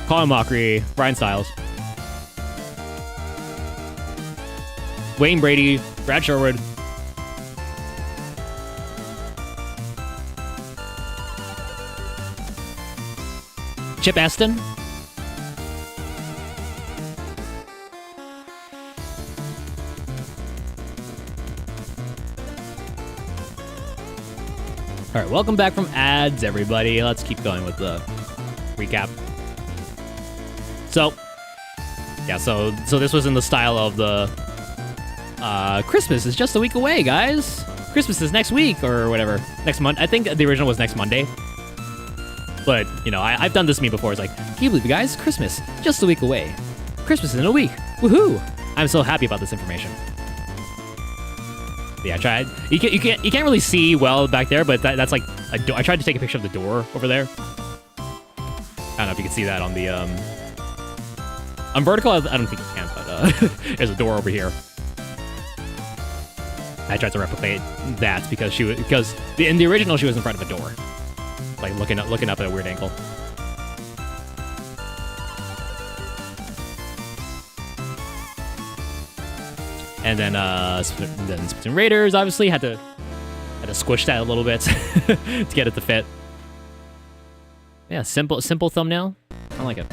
Colin Mockery, Ryan Stiles, Wayne Brady, Brad Sherwood. Chip Aston. All right, welcome back from ads, everybody. Let's keep going with the recap. So, yeah, so this was in the style of the Christmas is just a week away, guys. Christmas is next week or whatever. Next month. I think the original was next Monday. But, you know, I've done this meme before. It's like, can you believe it, guys? Christmas, just a week away. Christmas is in a week. Woohoo! I'm so happy about this information. Yeah, I tried. You can't really see well back there, but that's like a door. I tried to take a picture of the door over there. I don't know if you can see that on the on vertical. I don't think you can, but there's a door over here. I tried to replicate that because in the original she was in front of a door, like looking up at a weird angle. And then Splatoon Raiders obviously had to squish that a little bit to get it to fit. Yeah, simple thumbnail. I like it.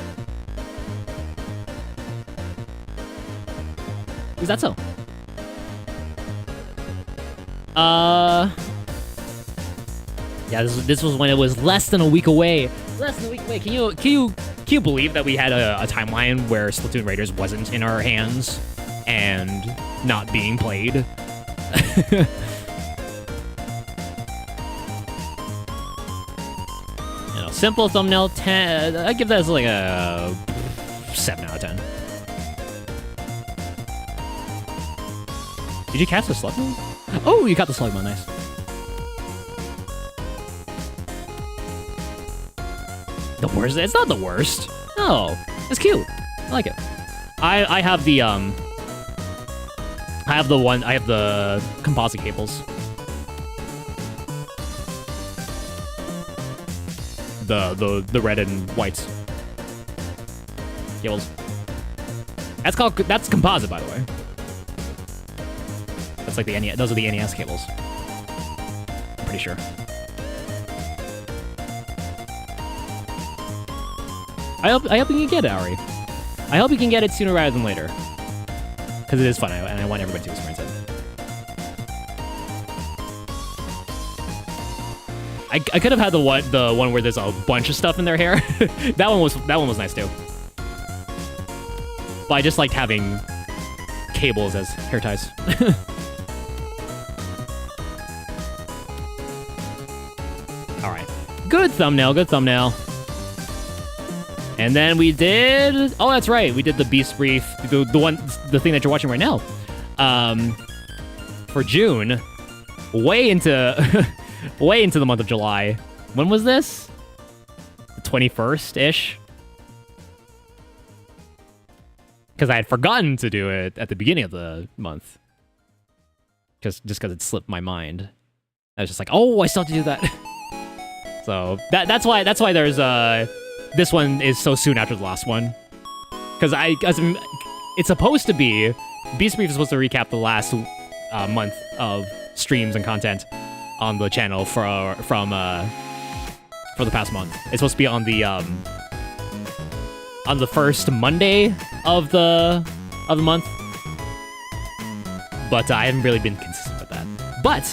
Is that so? Yeah, this was when it was less than a week away. Less than a week away. Can you believe that we had a timeline where Splatoon Raiders wasn't in our hands and not being played? Simple thumbnail, 10. I give that as like a 7 out of 10. Did you catch the slug? Oh, you caught the slug, man. Nice. The worst? It's not the worst. No, it's cute. I like it. I have the I have the composite cables. The red and white cables. That's composite, by the way. That's like those are the NES cables. I'm pretty sure. I hope you can get it, Ari. I hope you can get it sooner rather than later. Because it is fun, and I want everybody to experience it. I could have had the one where there's a bunch of stuff in their hair. that one was nice too. But I just liked having cables as hair ties. All right, good thumbnail, good thumbnail. And then we did. Oh, that's right, we did the Beast Brief, the thing that you're watching right now, for June, way into. Way into the month of July. When was this? The 21st-ish? Because I had forgotten to do it at the beginning of the month. Just because it slipped my mind. I was just like, oh, I still have to do that. So that's why there's this one is so soon after the last one. Because it's supposed to be, Beast Brief is supposed to recap the last month of streams and content on the channel for the past month. It's supposed to be on the first Monday of the month, but I haven't really been consistent with that. But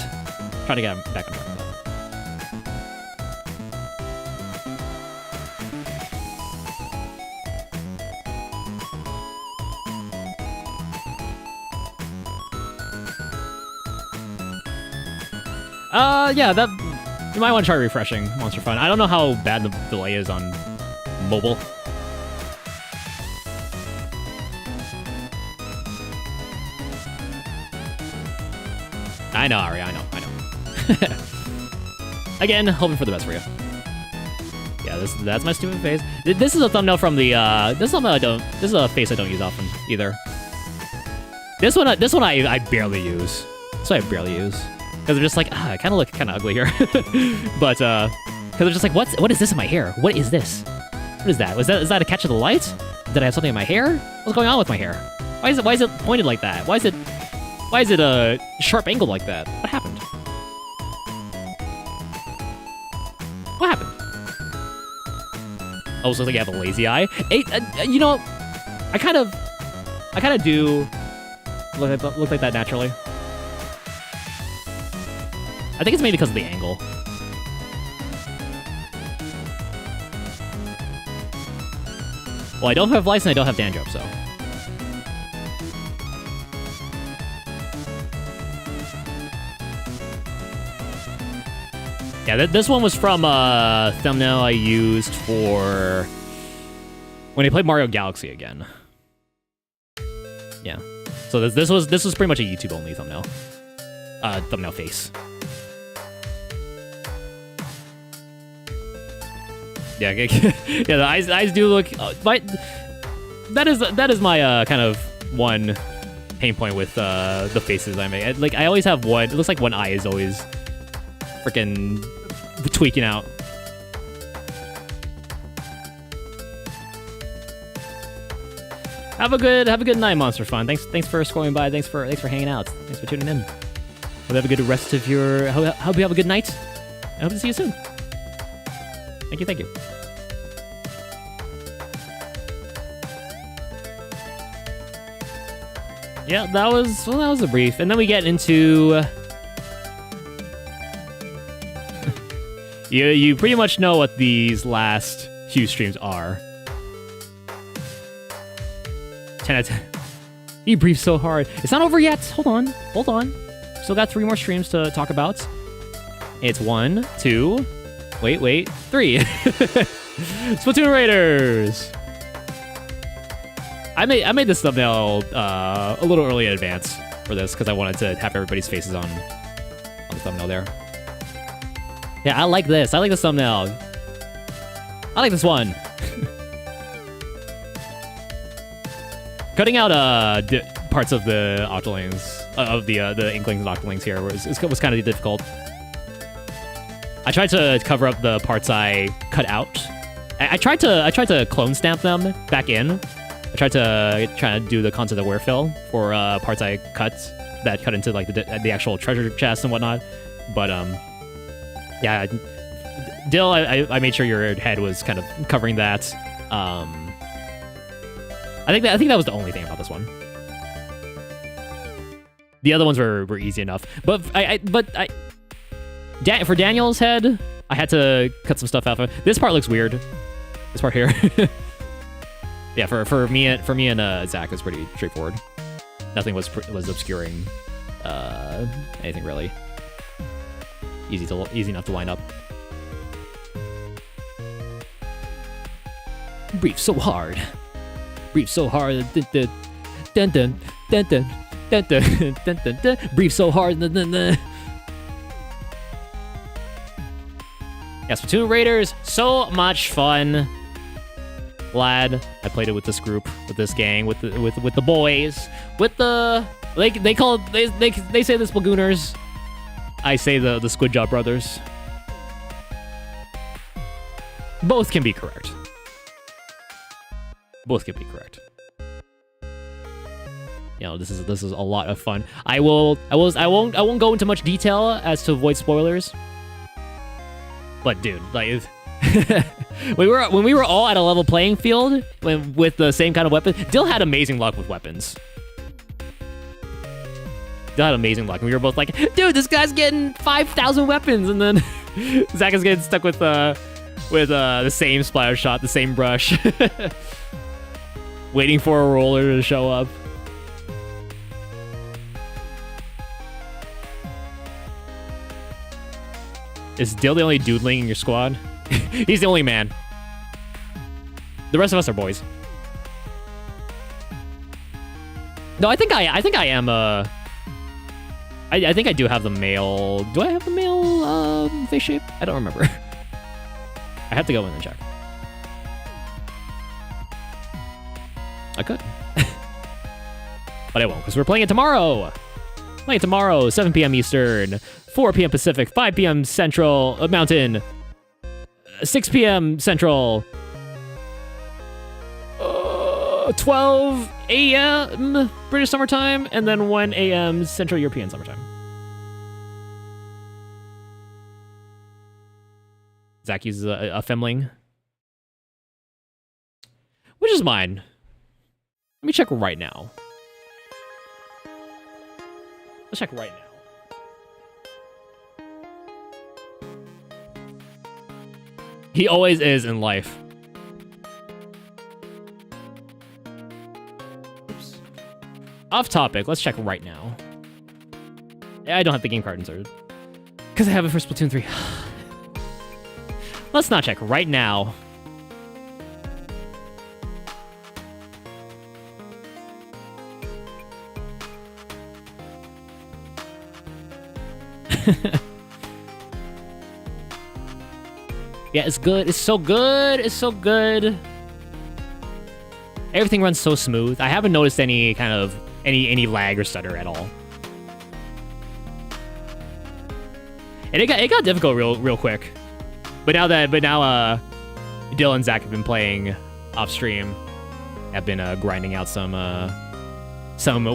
trying to get back on track with yeah, that you might want to try refreshing Monster Fun. I don't know how bad the delay is on mobile. I know, Ari, I know. Again, hoping for the best for you. Yeah, that's my stupid face. This is a thumbnail from the this is a face I don't use often either. This one I barely use. This one I barely use. Because they're just like, I kind of look kind of ugly here. But, because they're just like, what is this in my hair? What is this? What is that? Is that a catch of the light? Did I have something in my hair? What's going on with my hair? Why is it pointed like that? Why is it a sharp angle like that? What happened? What happened? Oh, so it's like you have a lazy eye? You know, I kind of do look like that naturally. I think it's maybe because of the angle. Well, I don't have lice and I don't have dandruff, so. Yeah, this one was from a thumbnail I used for when I played Mario Galaxy again. Yeah. So this was pretty much a YouTube only thumbnail. Thumbnail face. Yeah, yeah. The eyes do look. That is my kind of one pain point with the faces I make. Like I always have one. It looks like one eye is always freaking tweaking out. Have a good night, Monster Fun. Thanks for scrolling by. Thanks for hanging out. Thanks for tuning in. Hope you have a good rest of your. Hope you have a good night. I hope to see you soon. Thank you. Yeah, that was a brief, and then we get into you pretty much know what these last few streams are. 10 out of 10. He briefed so hard. It's not over yet. Hold on. Still got 3 more streams to talk about. It's 1, 2, Wait. 3. Splatoon Raiders. I made this thumbnail a little early in advance for this because I wanted to have everybody's faces on the thumbnail there. Yeah, I like this. I like this thumbnail. I like this one. Cutting out parts of the Octolings, of the Inklings and Octolings here was kind of difficult. I tried to cover up the parts I cut out. I tried to clone stamp them back in. I tried to do the concept of wear fill for parts I cut into like the actual treasure chest and whatnot. But yeah, Dill, I made sure your head was kind of covering that. I think that was the only thing about this one. The other ones were easy enough, but for Daniel's head, I had to cut some stuff out. This part looks weird. This part here. Yeah, for me and Zach, it was pretty straightforward. Nothing was obscuring anything really. Easy enough to line up. Breathe so hard. Breathe so hard. Dun dun dun dun dun dun dun dun dun. Breathe so hard. Dun, dun, dun. Yeah, Splatoon Raiders, so much fun. Glad I played it with this group, with this gang, with the boys, with the they say the Splagooners. I say the Squidjob brothers. Both can be correct. Both can be correct. You know, this is a lot of fun. I won't go into much detail as to avoid spoilers. But dude, like when we were all at a level playing field with the same kind of weapon, Dill had amazing luck with weapons. Dill had amazing luck. We were both like, dude, this guy's getting 5,000 weapons, and then Zach is getting stuck with the same splatter shot, the same brush, waiting for a roller to show up. Is Dill the only dudeling in your squad? He's the only man. The rest of us are boys. No, I think I am I think I do have the male. Do I have the male face shape? I don't remember. I have to go in and check. I could. But I won't, because we're playing it tomorrow. Playing it tomorrow, 7 p.m. Eastern, 4 p.m. Pacific, 5 p.m. Central Mountain, 6 p.m. Central, 12 a.m. British summertime, and then 1 a.m. Central European summertime. Zach uses a femling. Which is mine? Let me check right now. Let's check right now. He always is in life. Oops. Off topic, let's check right now. I don't have the game card inserted. Because I have it for Splatoon 3. Let's not check right now. Yeah, it's good. It's so good. It's so good. Everything runs so smooth. I haven't noticed any kind of any lag or stutter at all. And it got difficult real quick. But now Dylan and Zach have been playing off stream. Have been grinding out some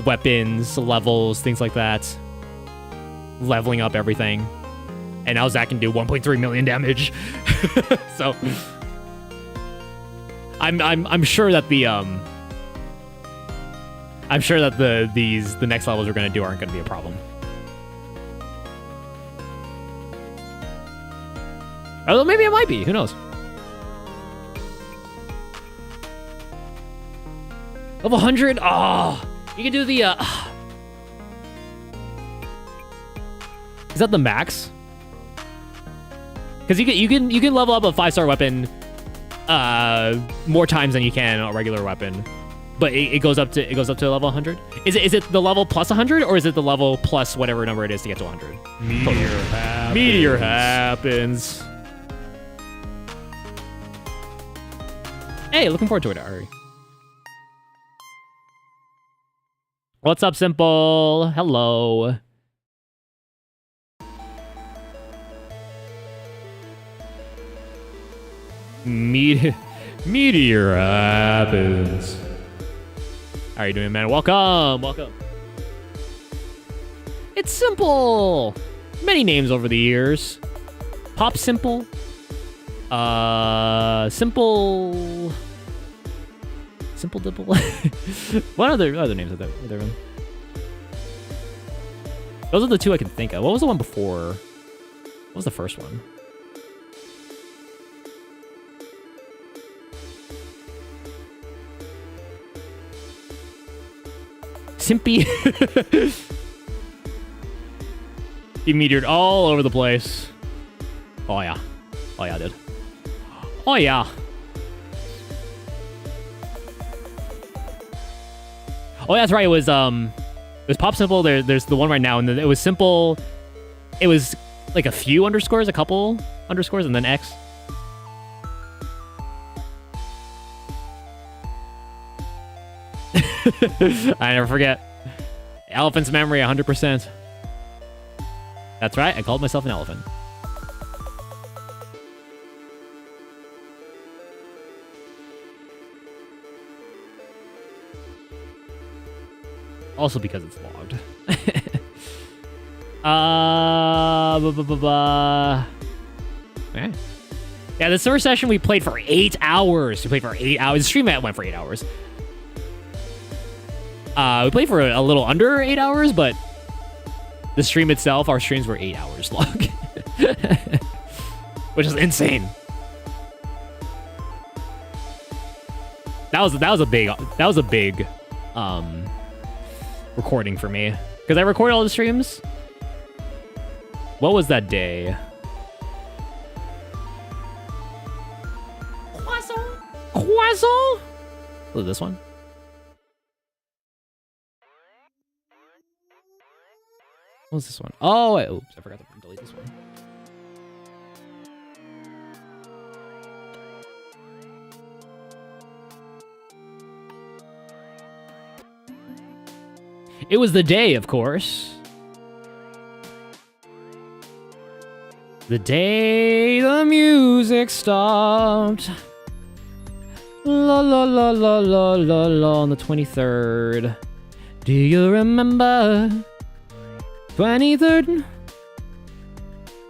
weapons, levels, things like that. Leveling up everything. And now Zach can do 1.3 million damage. So I'm sure that the next levels we're gonna do aren't gonna be a problem. Although maybe it might be, who knows? Level 100? Oh, you can do the Is that the max? Because you can level up a 5-star weapon more times than you can a regular weapon, but it goes up to level 100. Is it the level plus 100, or is it the level plus whatever number it is to get to 100? Meteor happens. Hey, looking forward to it, Ari. What's up, Simple? Hello. Meteor happens. How are you doing, man? Welcome. It's Simple. Many names over the years. Pop Simple. Simple Dipple. What other names are there? Those are the two I can think of. What was the one before? What was the first one? Simpy. He meteored all over the place. Oh yeah, dude. Oh yeah. Oh, that's right. It was Pop Simple. There's the one right now, and then it was Simple. It was like a few underscores, a couple underscores, and then X. I never forget. Elephant's memory, 100%. That's right. I called myself an elephant. Also because it's logged. Okay. Yeah, the first session we played for 8 hours. The stream went for 8 hours. We played for a little under 8 hours, but the stream itself, our streams were 8 hours long. Which is insane. That was a big recording for me, because I recorded all the streams. What was that day? Croissant. What was this one? What was this one? Oh, oops, I forgot to delete this one. It was the day, of course. The day the music stopped. La la la la la la la on the 23rd. Do you remember? 23rd?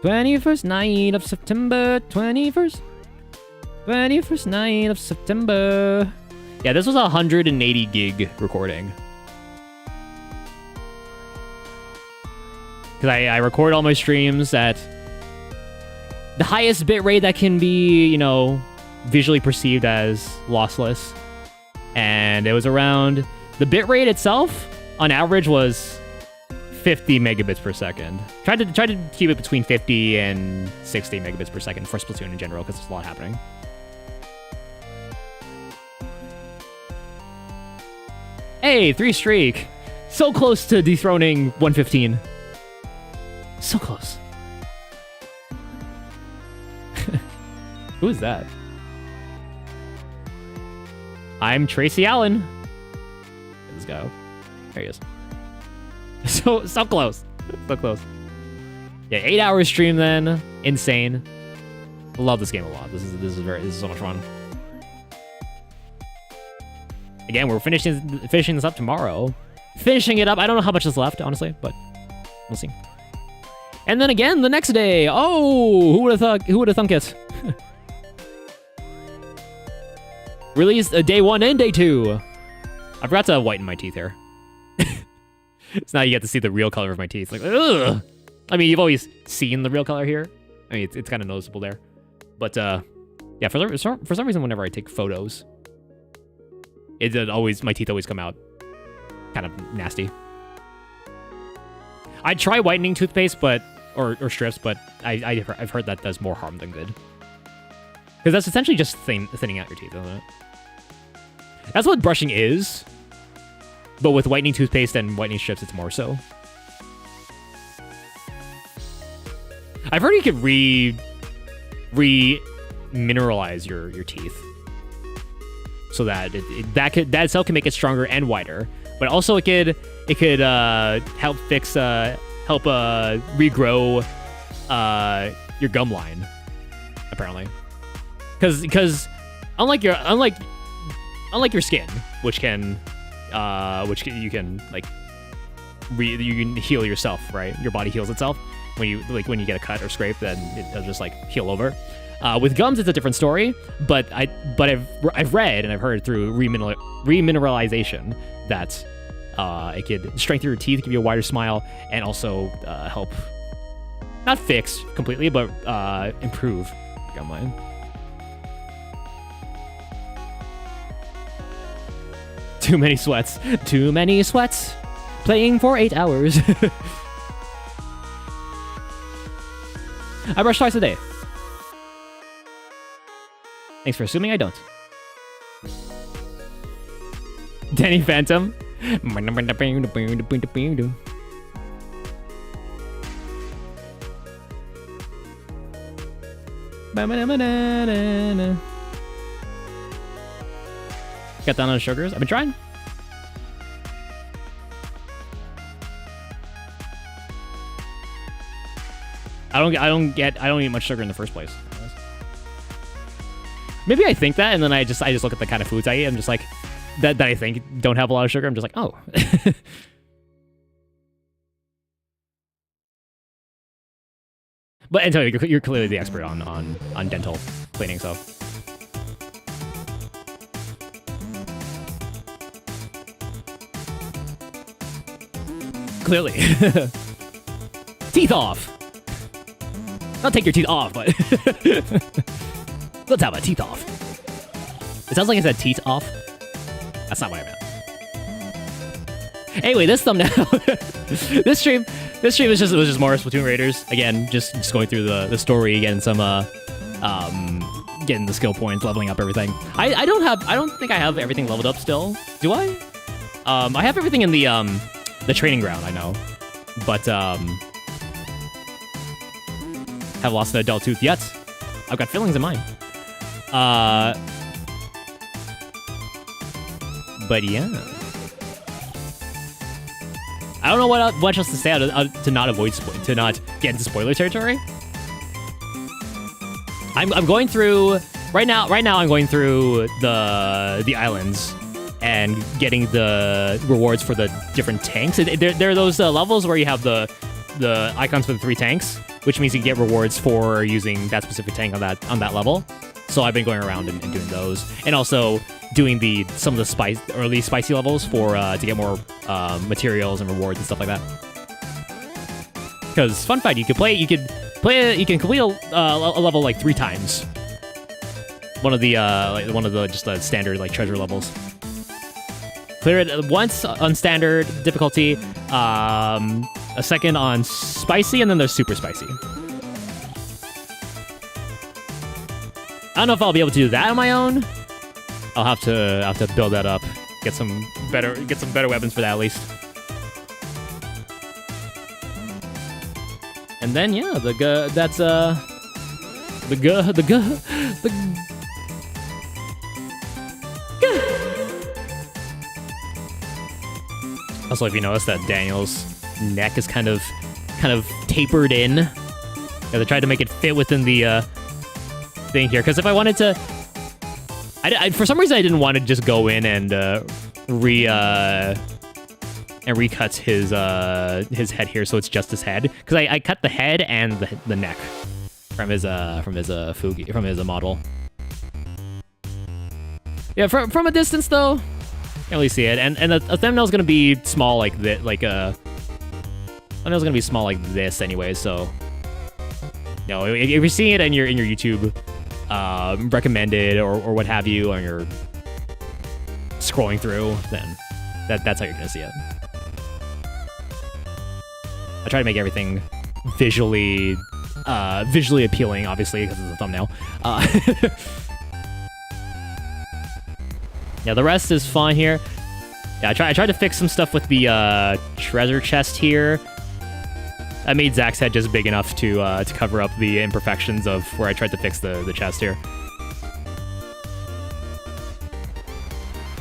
21st night of September. 21st night of September. Yeah, this was a 180 gig recording. Because I record all my streams at the highest bitrate that can be, you know, visually perceived as lossless. And it was around, the bitrate itself, on average, was 50 megabits per second. Tried to keep it between 50 and 60 megabits per second for Splatoon in general, because there's a lot happening. Hey, 3 streak. So close to dethroning 115. So close. Who is that? I'm Tracy Allen. Let's go. There he is. So close. So close. Yeah, 8-hour stream then. Insane. Love this game a lot. This is so much fun. Again, we're finishing this up tomorrow. Finishing it up. I don't know how much is left, honestly, but we'll see. And then again the next day. Oh, who would have thunk it? Released day 1 and day 2. I forgot to whiten my teeth here. So now you get to see the real color of my teeth. Like, ugh. I mean, you've always seen the real color here. I mean, it's kind of noticeable there. But yeah, for some reason, whenever I take photos, my teeth always come out kind of nasty. I try whitening toothpaste, but or strips, but I've heard that does more harm than good. Because that's essentially just thinning out your teeth, isn't it? That's what brushing is, but with whitening toothpaste and whitening strips, it's more so. I've heard you could re-mineralize your teeth, so that that itself can make it stronger and wider. But also it could help fix regrow your gum line, apparently. Because unlike your skin, which you can heal yourself, right? Your body heals itself when you get a cut or scrape, then it'll just like heal over. With gums, it's a different story, but I've read and I've heard through remineralization that it could strengthen your teeth, give you a wider smile, and also help not fix completely, but improve gum line. Too many sweats. Too many sweats. Playing for 8 hours. I brush twice a day. Thanks for assuming I don't. Danny Phantom. Got down on sugars. I've been trying. I don't eat much sugar in the first place. Maybe I think that, and then I just look at the kind of foods I eat. I'm just like that I think don't have a lot of sugar. I'm just like, oh. But Antonio, you're clearly the expert on dental cleaning, so. Clearly. Teeth off. Not take your teeth off, but let's have a teeth off. It sounds like I said teeth off. That's not what I meant. Anyway, this thumbnail, this stream was just more Splatoon Raiders. Again, just going through the story, getting some getting the skill points, leveling up everything. I don't think I have everything leveled up still. Do I? I have everything in the training ground, I know, but have lost an adult tooth yet. I've got fillings in mine. But yeah, I don't know what else to say to not get into spoiler territory. I'm going through right now. I'm going through the islands and getting the rewards for the different tanks. There are those levels where you have the icons for the 3 tanks, which means you can get rewards for using that specific tank on that level. So I've been going around and doing those, and also doing some of the early spicy levels for to get more materials and rewards and stuff like that. Because fun fact, you can complete a level like 3 times. One of the just the standard like treasure levels. Clear it once on standard difficulty, a second on spicy, and then there's super spicy. I don't know if I'll be able to do that on my own. I'll have to build that up, get some better weapons for that at least. And then yeah, Also, if you notice that Daniel's neck is kind of tapered in, yeah, they tried to make it fit within the thing here. Because if I wanted to, for some reason I didn't want to just go in and recut his head here, so it's just his head. Because I cut the head and the neck from his model. Yeah, from a distance though, can't really see it. And a thumbnail's gonna be small like this, thumbnail's gonna be small like this anyway. So, you know, if you're seeing it in your YouTube recommended or what have you, or you're scrolling through, then that's how you're gonna see it. I try to make everything visually appealing, obviously, because it's a thumbnail. Yeah, the rest is fine here. Yeah, I tried to fix some stuff with the treasure chest here. I made Zach's head just big enough to cover up the imperfections of where I tried to fix the chest here.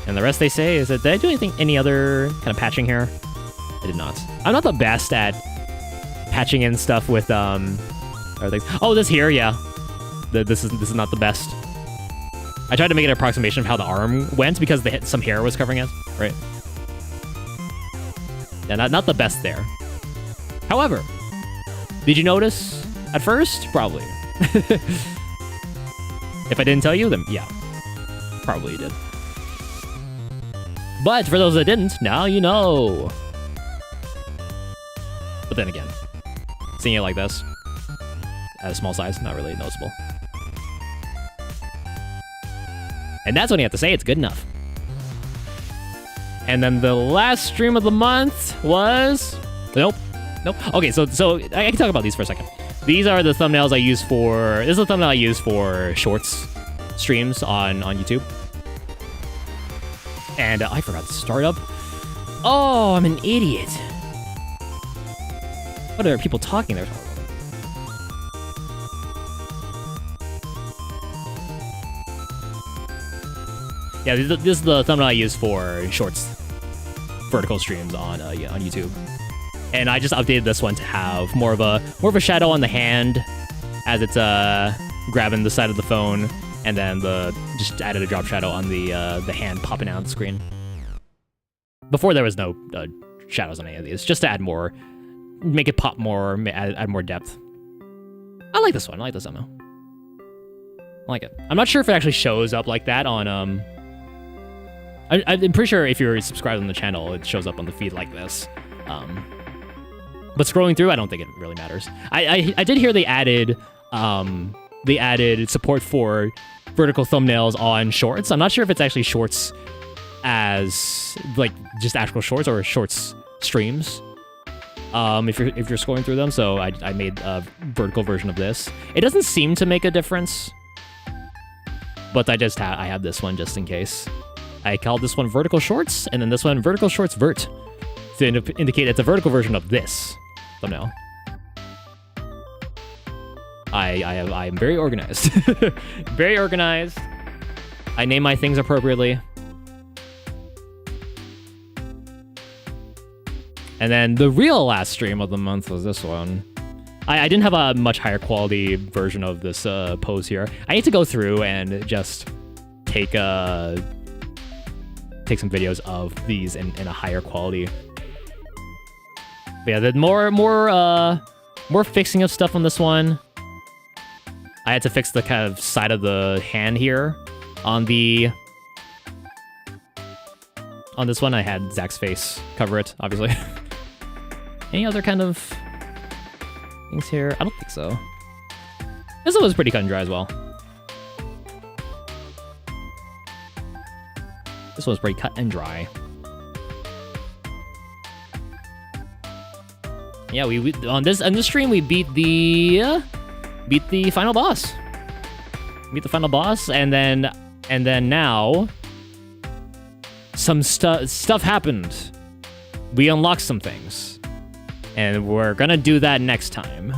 And the rest they say is that, did I do any other kind of patching here? I did not. I'm not the best at patching in stuff with oh, this here, yeah. This is not the best. I tried to make an approximation of how the arm went because some hair was covering it, right? Yeah, not the best there. However, did you notice at first? Probably. If I didn't tell you, then yeah, probably you did. But for those that didn't, now you know. But then again, seeing it like this, at a small size, not really noticeable. And that's when you have to say it's good enough. And then the last stream of the month was... Nope. Okay, so I can talk about these for a second. These are the thumbnails I use for... This is the thumbnail I use for shorts streams on YouTube. And I forgot to start up. Oh, I'm an idiot. What are people talking there? Yeah, this is the thumbnail I use for shorts vertical streams on YouTube. And I just updated this one to have more of a shadow on the hand as it's grabbing the side of the phone, and then just added a drop shadow on the hand popping out of the screen. Before there was no shadows on any of these, just to add more, make it pop more, add more depth. I like this one. I like this thumbnail. I like it. I'm not sure if it actually shows up like that on I'm pretty sure if you're subscribed on the channel, it shows up on the feed like this. But scrolling through, I don't think it really matters. I did hear they added support for vertical thumbnails on shorts. I'm not sure if it's actually shorts as like just actual shorts or shorts streams. If you're scrolling through them, so I made a vertical version of this. It doesn't seem to make a difference, but I have this one just in case. I called this one vertical shorts, and then this one vertical shorts vert to indicate it's a vertical version of this thumbnail. I'm very organized. Very organized. I name my things appropriately. And then the real last stream of the month was this one. I didn't have a much higher quality version of this pose here. I need to go through and just take some videos of these in a higher quality. But yeah, the more fixing of stuff on this one. I had to fix the kind of side of the hand here. On this one, I had Zach's face cover it, obviously. Any other kind of things here? I don't think so. This one was pretty cut and dry as well. This one was pretty cut and dry. Yeah, we on this stream we beat the final boss. Beat the final boss, and then now some stuff happened. We unlocked some things, and we're gonna do that next time.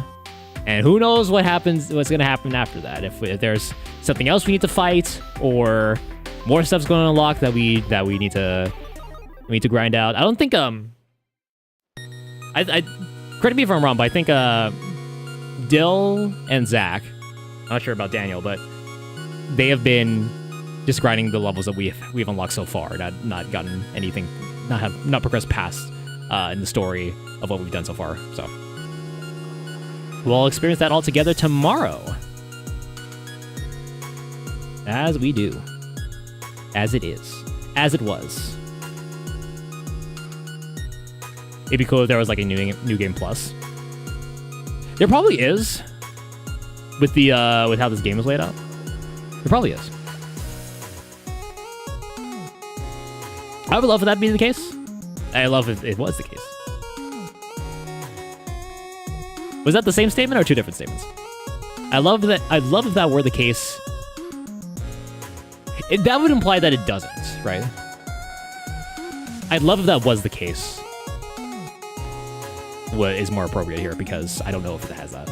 And who knows what's gonna happen after that? If there's something else we need to fight, or more stuff's going to unlock that we need to grind out. I don't think correct me if I'm wrong, but I think Dill and Zach, I'm not sure about Daniel, but they have been just grinding the levels that we've unlocked so far, not gotten anything, not progressed past in the story of what we've done so far. So we'll experience that all together tomorrow, as we do, as it is, as it was. It'd be cool if there was like a new game plus. There probably is, with how this game is laid out. There probably is. I would love for that to be the case. I love if it was the case. Was that the same statement or two different statements? I love that. I love if that were the case. That would imply that it doesn't, right? I'd love if that was the case. What is more appropriate here, because I don't know if it has that.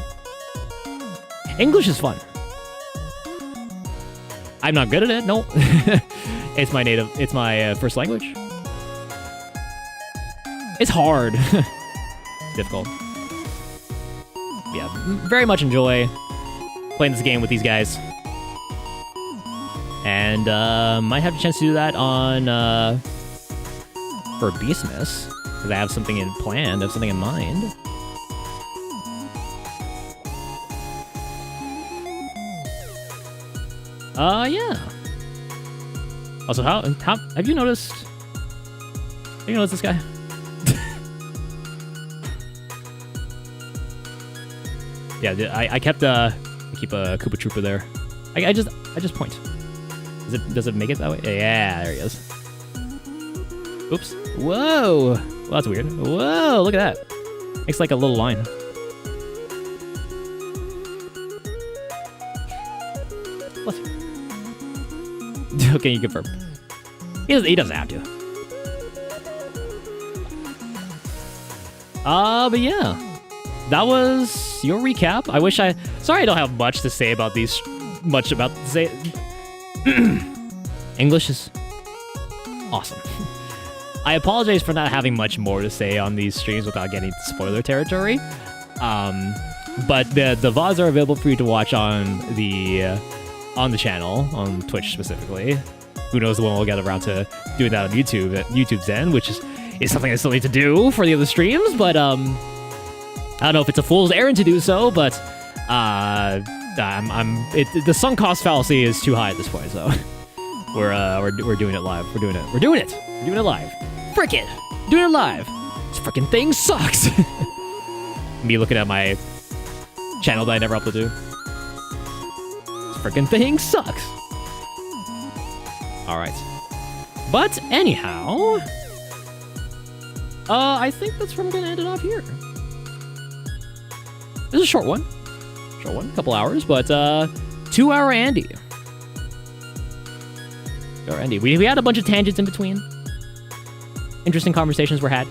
English is fun. I'm not good at it, no. It's my first language. It's hard. Difficult. Yeah, very much enjoy playing this game with these guys. And might have a chance to do that on for Beastmas, because I have something planned, I have something in mind. Yeah. Also, how have you noticed? Have you noticed this guy? Yeah, I keep a Koopa Trooper there. I just point. Does it make it that way? Yeah, there he is. Oops. Whoa. Well, that's weird. Whoa, look at that. Makes like a little line. Bless you. Okay, you confirm. He doesn't have to. But yeah. That was your recap. Sorry I don't have much to say about these. English is awesome. I apologize for not having much more to say on these streams without getting to spoiler territory. But the VODs are available for you to watch on the channel, on Twitch specifically. Who knows when we'll get around to doing that on YouTube at YouTube's end, which is something I still need to do for the other streams, but I don't know if it's a fool's errand to do so, but the sunk cost fallacy is too high at this point, so we're doing it live. We're doing it live. Frick it! Doing it live! This freaking thing sucks! Me looking at my channel that I never upload to. This freaking thing sucks! Alright. But anyhow... I think that's where I'm gonna end it off here. This is a short one. A couple hours, but 2 hour Andy. 2 hour Andy. We had a bunch of tangents in between. Interesting conversations were had.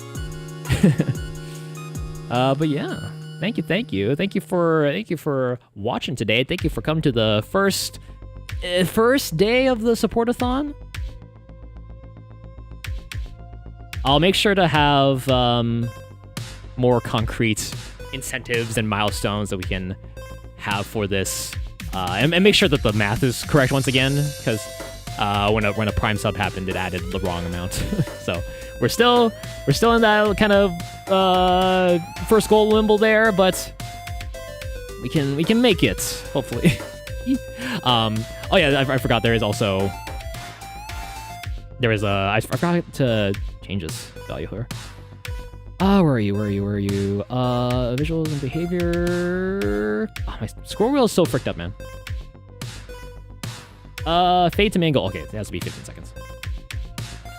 But yeah, thank you for watching today. Thank you for coming to the first day of the support-a-thon. I'll make sure to have more concrete incentives and milestones that we can have for this, and make sure that the math is correct once again, because when a prime sub happened, it added the wrong amount. So we're still in that kind of first goal limbo there, but we can make it, hopefully. Oh yeah, I forgot I forgot to change this value here. Where are you? Visuals and behavior. Oh, my scroll wheel is so fricked up, man. Fade to main goal. Okay, it has to be 15 seconds.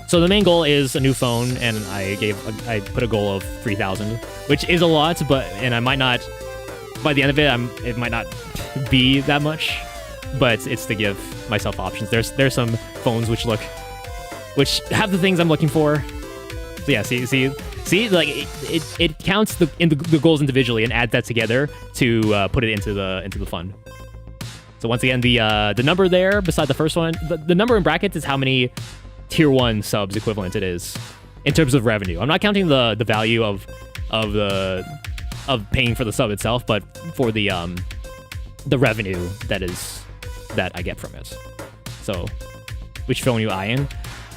So the main goal is a new phone, and I put a goal of 3,000, which is a lot, and I might not, by the end of it, it might not be that much, but it's to give myself options. There's some phones which have the things I'm looking for. So yeah, see, like it counts the goals individually and adds that together to put it into the fund. So once again, the number there beside the first one, the number in brackets is how many tier 1 subs equivalent it is in terms of revenue. I'm not counting the value of paying for the sub itself, but for the revenue that I get from it. So which phone you eyeing?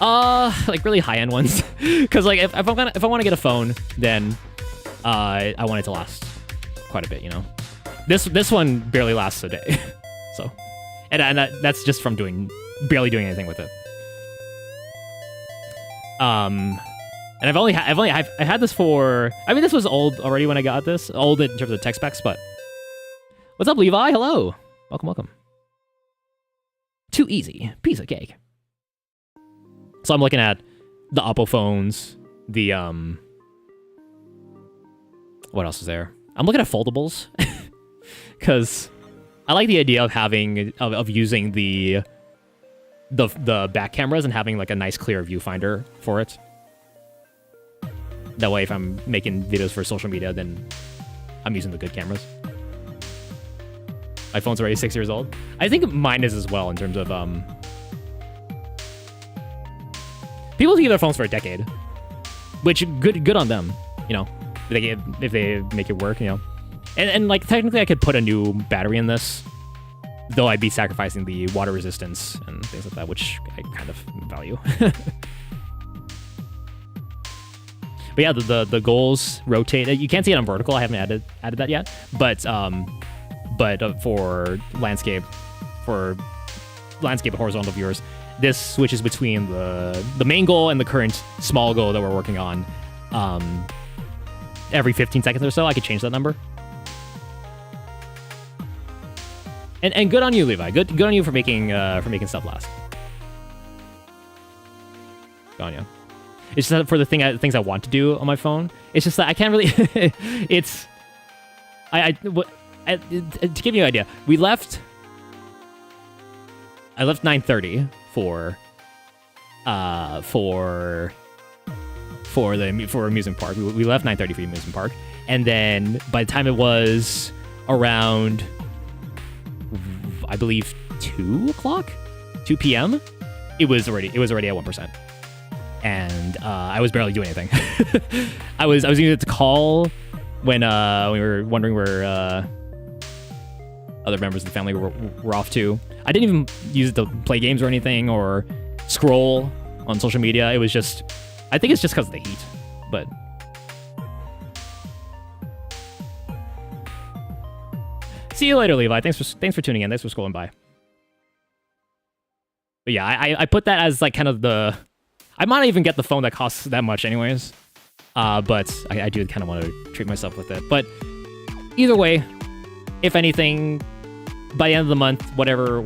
Like really high-end ones, because like if I want to get a phone, then I want it to last quite a bit, you know. This one barely lasts a day, so and that's just from barely doing anything with it. And I had this for, I mean, this was old already when I got this, old in terms of tech specs, but what's up, Levi? Hello, welcome. Too easy, piece of cake. So I'm looking at the Oppo phones, the what else is there? I'm looking at foldables because I like the idea of having of using the back cameras and having like a nice clear viewfinder for it. That way, if I'm making videos for social media, then I'm using the good cameras. My phone's already 6 years old. I think mine is as well in terms of people keep their phones for a decade, which good on them. You know, if they make it work, you know. And like technically, I could put a new battery in this, though I'd be sacrificing the water resistance and things like that, which I kind of value. But yeah, the goals rotate. You can't see it on vertical. I haven't added that yet. But for landscape and horizontal viewers, this switches between the main goal and the current small goal that we're working on. Every 15 seconds or so, I could change that number. And good on you, Levi. Good on you for making stuff last. Good on you. It's just that for the things I want to do on my phone, it's just that I can't really. It's to give you an idea, I left 9:30 for amusement park. We left 9:30 for the amusement park, and then by the time it was around, I believe 2 p.m., it was already at 1%. And I was barely doing anything. I was using it to call when we were wondering where other members of the family were off to. I didn't even use it to play games or anything or scroll on social media. It was just, I think it's just because of the heat. But see you later, Levi. Thanks for tuning in. Thanks for scrolling by. But yeah, I put that as like kind of the. I might not even get the phone that costs that much anyways, but I do kind of want to treat myself with it. But either way, if anything, by the end of the month, whatever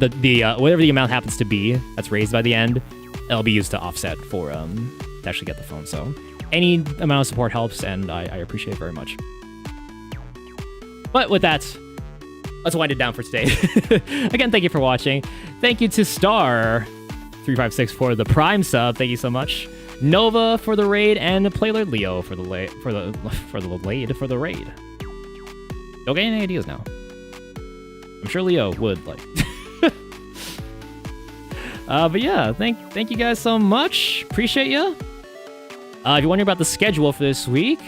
the amount happens to be that's raised by the end, it'll be used to offset for to actually get the phone. So any amount of support helps, and I appreciate it very much. But with that, let's wind it down for today. Again, thank you for watching. Thank you to Star356 for the Prime sub. Thank you so much. Nova for the raid, and Playlord Leo for the raid. Don't get any ideas now. I'm sure Leo would like. But yeah, thank you guys so much. Appreciate you. If you're wondering about the schedule for this week,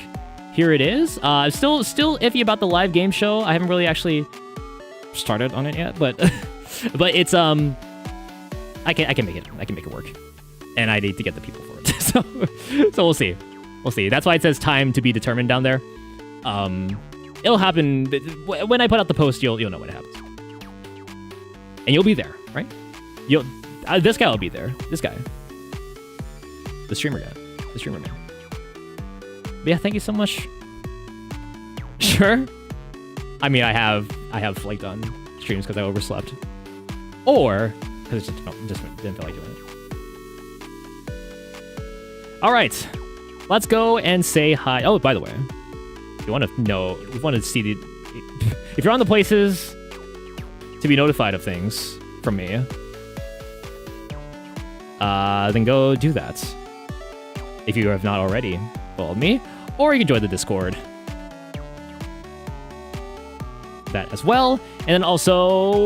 here it is. Still iffy about the live game show. I haven't really actually started on it yet, but it's I can make it work, and I need to get the people for it. so we'll see. That's why it says time to be determined down there. It'll happen when I put out the post. You'll know when it happens, and you'll be there, right? This guy will be there. This guy, the streamer man. But yeah, thank you so much. Sure. I mean, I have flaked on streams because I overslept, or because it just didn't feel like doing it. All right, let's go and say hi. Oh, by the way, if you want to see if you're on the places to be notified of things from me, then go do that. If you have not already followed me, or you can join the Discord. That as well, and then also,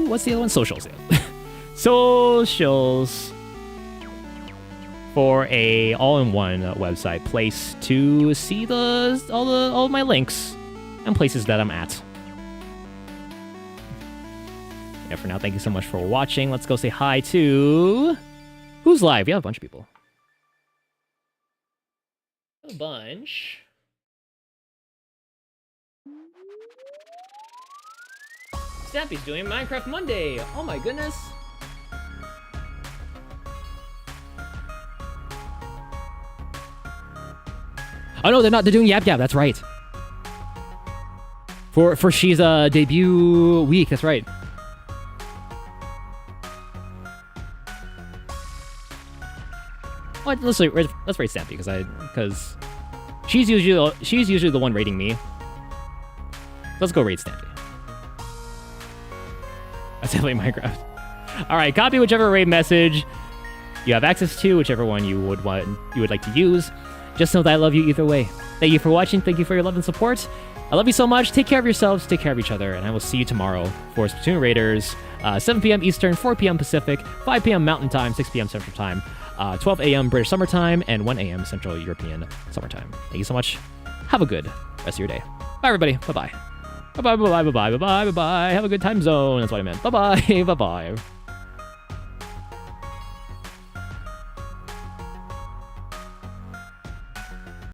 what's the other one? Socials. Socials for a all-in-one website place to see all of my links and places that I'm at. Yeah, for now, thank you so much for watching. Let's go say hi to who's live. We have a bunch of people. A bunch. Snappy's doing Minecraft Monday. Oh my goodness. Oh no, they're not. They're doing Yap Yap. That's right. For she's debut week. That's right. let's rate Stampy because she's usually the one rating me. Let's go rate Stampy. That's definitely Minecraft. All right, copy whichever raid message you have access to, whichever one you would like to use. Just know that I love you either way. Thank you for watching. Thank you for your love and support. I love you so much. Take care of yourselves. Take care of each other. And I will see you tomorrow for Splatoon Raiders, 7 p.m. Eastern, 4 p.m. Pacific, 5 p.m. Mountain Time, 6 p.m. Central Time, 12 a.m. British Summer Time, and 1 a.m. Central European Summer Time. Thank you so much. Have a good rest of your day. Bye, everybody. Bye-bye. Bye-bye, bye-bye, bye-bye, bye-bye, bye-bye. Have a good time zone. That's what I meant. Bye-bye, bye-bye.